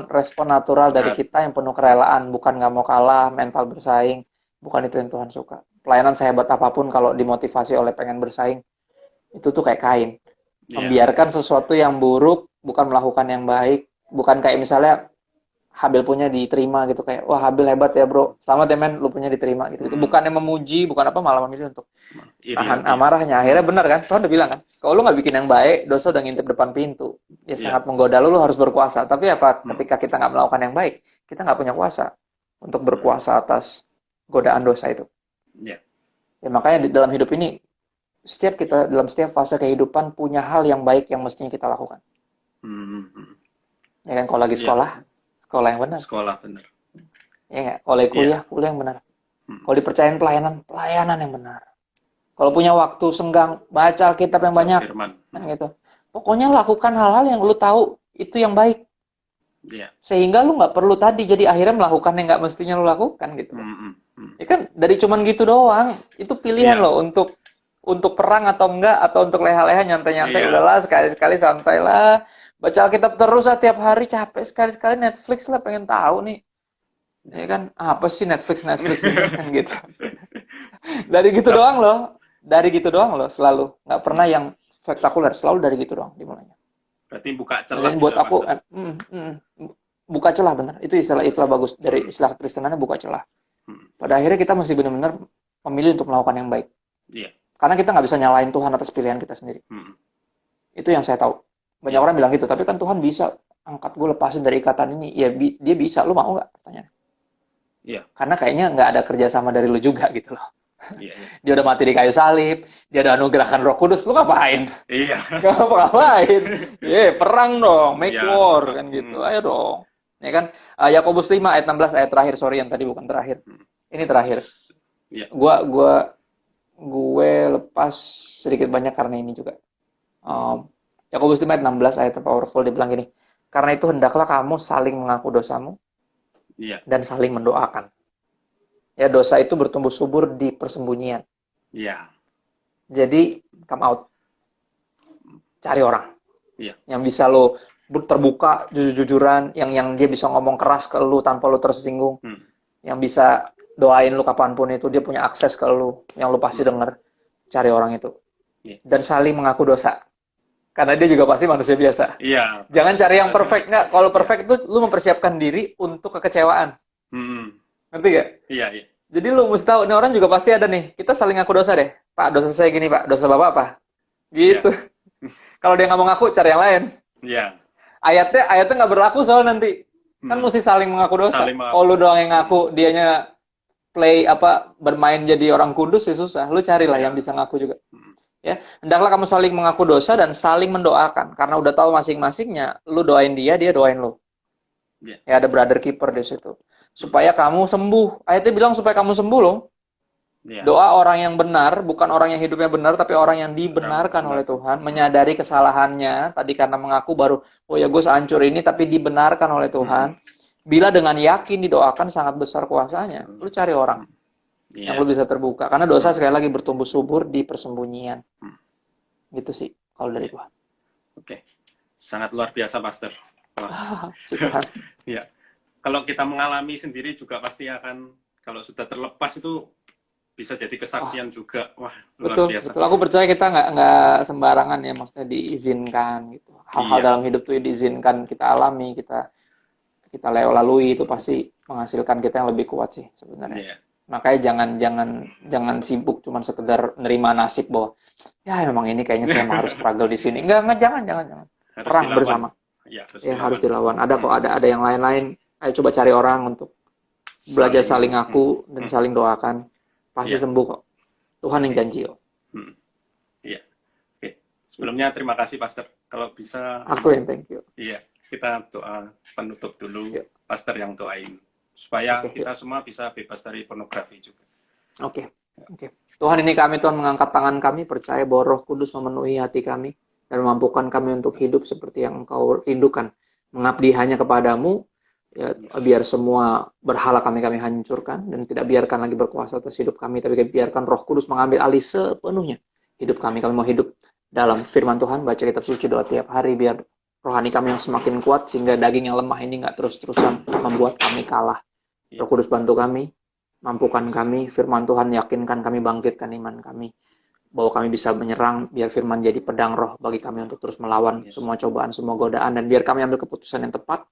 respon natural dari benar. kita yang penuh kerelaan, bukan nggak mau kalah, mental bersaing. Bukan itu yang Tuhan suka. Pelayanan sehebat apapun kalau dimotivasi oleh pengen bersaing, itu tuh kayak Kain. Ya, Membiarkan sesuatu yang buruk, bukan melakukan yang baik. Bukan kayak misalnya Habil punya diterima gitu, kayak wah Habil hebat ya bro, selamat ya men, lu punya diterima gitu gitu. mm, Bukannya memuji, bukan apa, malah memilih untuk iri nahan hati. amarahnya. Akhirnya benar kan, Tuhan udah bilang kan, kalau lu nggak bikin yang baik, dosa udah ngintip depan pintu, ya Ya, sangat menggoda. Lu harus berkuasa, tapi apa, mm, ketika kita nggak melakukan yang baik, kita nggak punya kuasa untuk mm, berkuasa atas godaan dosa itu. ya, Ya makanya di dalam hidup ini, dalam setiap fase kehidupan punya hal yang baik yang mestinya kita lakukan. mm, mm, Ya kan, kalau lagi ya, sekolah yang benar. sekolah benar. Ya nggak? Kalau lagi Ya, kuliah yang benar. mm, Kalau dipercayain pelayanan yang benar. Kalau punya waktu senggang, baca Alkitab yang baca banyak, firman. kan gitu. Pokoknya lakukan hal-hal yang lu tahu itu yang baik. Ya, Sehingga lu nggak perlu tadi jadi akhirnya melakukan yang nggak mestinya lu lakukan gitu loh. mm, mm, mm. Ya kan dari cuman gitu doang, itu pilihan Ya, loh untuk perang atau enggak, atau untuk leha-leha nyantai-nyantai. iya, Udahlah sekali-sekali santai lah. Baca Alkitab terus lah tiap hari, capek sekali-sekali Netflix lah, pengen tahu nih. Ya kan, apa sih Netflix ini kan gitu. Dari gitu Tap- doang loh. Dari gitu doang loh selalu. Nggak pernah mm. yang spektakuler, selalu dari gitu doang dimulainya. Berarti buka celah Dan gitu buat ya, aku Pastor. buka celah benar. Itu istilah bagus dari Mm, istilah Kristenannya, buka celah. mm. Pada akhirnya kita mesti benar-benar memilih untuk melakukan yang baik. Iya, Karena kita nggak bisa nyalain Tuhan atas pilihan kita sendiri. mm, Itu yang saya tahu. Banyak iya, orang bilang gitu, tapi kan Tuhan bisa angkat gue, lepasin dari ikatan ini. Ya dia bisa, lu mau nggak? Pertanyaan. iya, Karena kayaknya nggak ada kerjasama dari lu juga gitu loh. iya, iya. Dia udah mati di kayu salib, dia udah anugerahkan Roh Kudus, lu ngapain? Iya, Gak ngapain? Perang dong, make iya harus war perang. kan gitu. Ayo dong. Ya kan? Yakobus 5 ayat 16, ayat terakhir, sorry yang tadi bukan terakhir. Mm. Ini terakhir. Iya, Gue lepas sedikit banyak karena ini juga. Yakobus 5 ayat 16, ayat powerful, dia bilang gini, karena itu hendaklah kamu saling mengaku dosamu iya, dan saling mendoakan. Ya, dosa itu bertumbuh subur di persembunyian. iya, Jadi, come out. Cari orang iya, yang bisa lo terbuka, jujur-jujuran, yang dia bisa ngomong keras ke lu tanpa lu tersinggung, mm, yang bisa doain lu kapanpun itu, dia punya akses ke lu, yang lu pasti mm, denger. Cari orang itu. iya, Dan saling mengaku dosa. Karena dia juga pasti manusia biasa. iya, Jangan pasti cari yang bisa perfect. sih. Nggak, kalau Iya, perfect itu lu mempersiapkan diri untuk kekecewaan. mm, Ngerti gak? iya, iya, Jadi lu mesti tahu, ini orang juga pasti ada nih. Kita saling ngaku dosa deh. Pak, dosa saya gini pak. Dosa bapak apa? iya, Gitu. Kalau dia nggak mau ngaku, cari yang lain. iya, Ayatnya nggak berlaku soal nanti. Kan mm, mesti saling mengaku dosa. saling Kalau lu doang yang mm, ngaku, dianya bermain jadi orang kudus ya susah. Lu carilah yang iya, bisa ngaku juga. mm, Ya, hendaklah kamu saling mengaku dosa dan saling mendoakan. Karena udah tahu masing-masingnya, lu doain dia doain lu. iya, Ya, ada brother keeper di situ. Supaya kamu sembuh. Ayatnya bilang supaya kamu sembuh loh. iya, Doa orang yang benar, bukan orang yang hidupnya benar, tapi orang yang orang dibenarkan benar, oleh Tuhan, menyadari kesalahannya, tadi karena mengaku baru, oh ya gue sehancur ini, tapi dibenarkan oleh mm, Tuhan. Bila dengan yakin didoakan sangat besar kuasanya, lu cari orang mm, yang iya, lu bisa terbuka. Karena dosa mm, sekali lagi bertumbuh subur di persembunyian. mm, Gitu sih, kalau dari iya, gua. oke, sangat luar biasa, Pastor. Wah, Si Tuhan. iya. Kalau kita mengalami sendiri juga pasti akan, kalau sudah terlepas itu bisa jadi Wah, kesaksian juga. Wah, luar betul, biasa. betul. Aku percaya kita nggak sembarangan ya, maksudnya diizinkan gitu. Hal-hal Iya, dalam hidup tuh diizinkan kita alami, kita kita lalui itu pasti menghasilkan kita yang lebih kuat sih sebenarnya. iya, Makanya jangan sibuk cuman sekedar nerima nasib bahwa ya memang ini kayaknya saya emang harus struggle di sini. Enggak, jangan. harus Perang dilawan. bersama. Iya, harus Ya harus dilawan. dilawan. Ada kok, Mm, ada yang lain-lain. Ayo coba cari orang untuk belajar saling, saling ngaku dan saling doakan. Pasti iya, sembuh kok. Tuhan yang oke, janji kok. mm, iya, oke. Sebelumnya terima kasih, Pastor. Kalau bisa, Aku yang thank you. iya, kita doa penutup dulu, Yuk. Pastor yang doain, supaya Oke, kita yuk. semua bisa bebas dari pornografi juga. Oke. Oke. Tuhan, ini kami, Tuhan, mengangkat tangan kami, percaya bahwa Roh Kudus memenuhi hati kami dan memampukan kami untuk hidup seperti yang Engkau rindukan. Mengabdi hanya kepadamu, ya, Iya, biar semua berhala kami hancurkan dan tidak biarkan lagi berkuasa atas hidup kami, tapi biarkan Roh Kudus mengambil alih sepenuhnya hidup kami. Kami mau hidup dalam firman Tuhan, baca kitab suci, doa tiap hari, biar rohani kami yang semakin kuat, sehingga daging yang lemah ini nggak terus-terusan membuat kami kalah. Roh Kudus bantu kami, mampukan kami, firman Tuhan yakinkan kami, bangkitkan iman kami, bahwa kami bisa menyerang, biar firman jadi pedang roh bagi kami untuk terus melawan semua cobaan, semua godaan, dan biar kami ambil keputusan yang tepat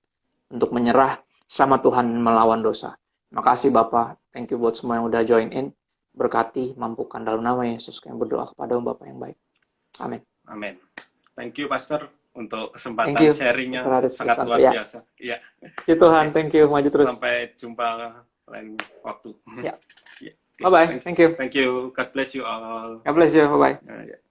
untuk menyerah sama Tuhan melawan dosa. Makasih Bapak, thank you buat semua yang udah join in, berkati, mampukan dalam nama Yesus, kami berdoa kepada Bapak yang baik. Amin. Amin. Thank you Pastor untuk kesempatan sharingnya, sangat luar biasa. Ya. Tuhan, thank you, maju terus. Sampai jumpa lain waktu. Ya. Bye-bye, thank you. Thank you, God bless you all. God bless you, bye-bye.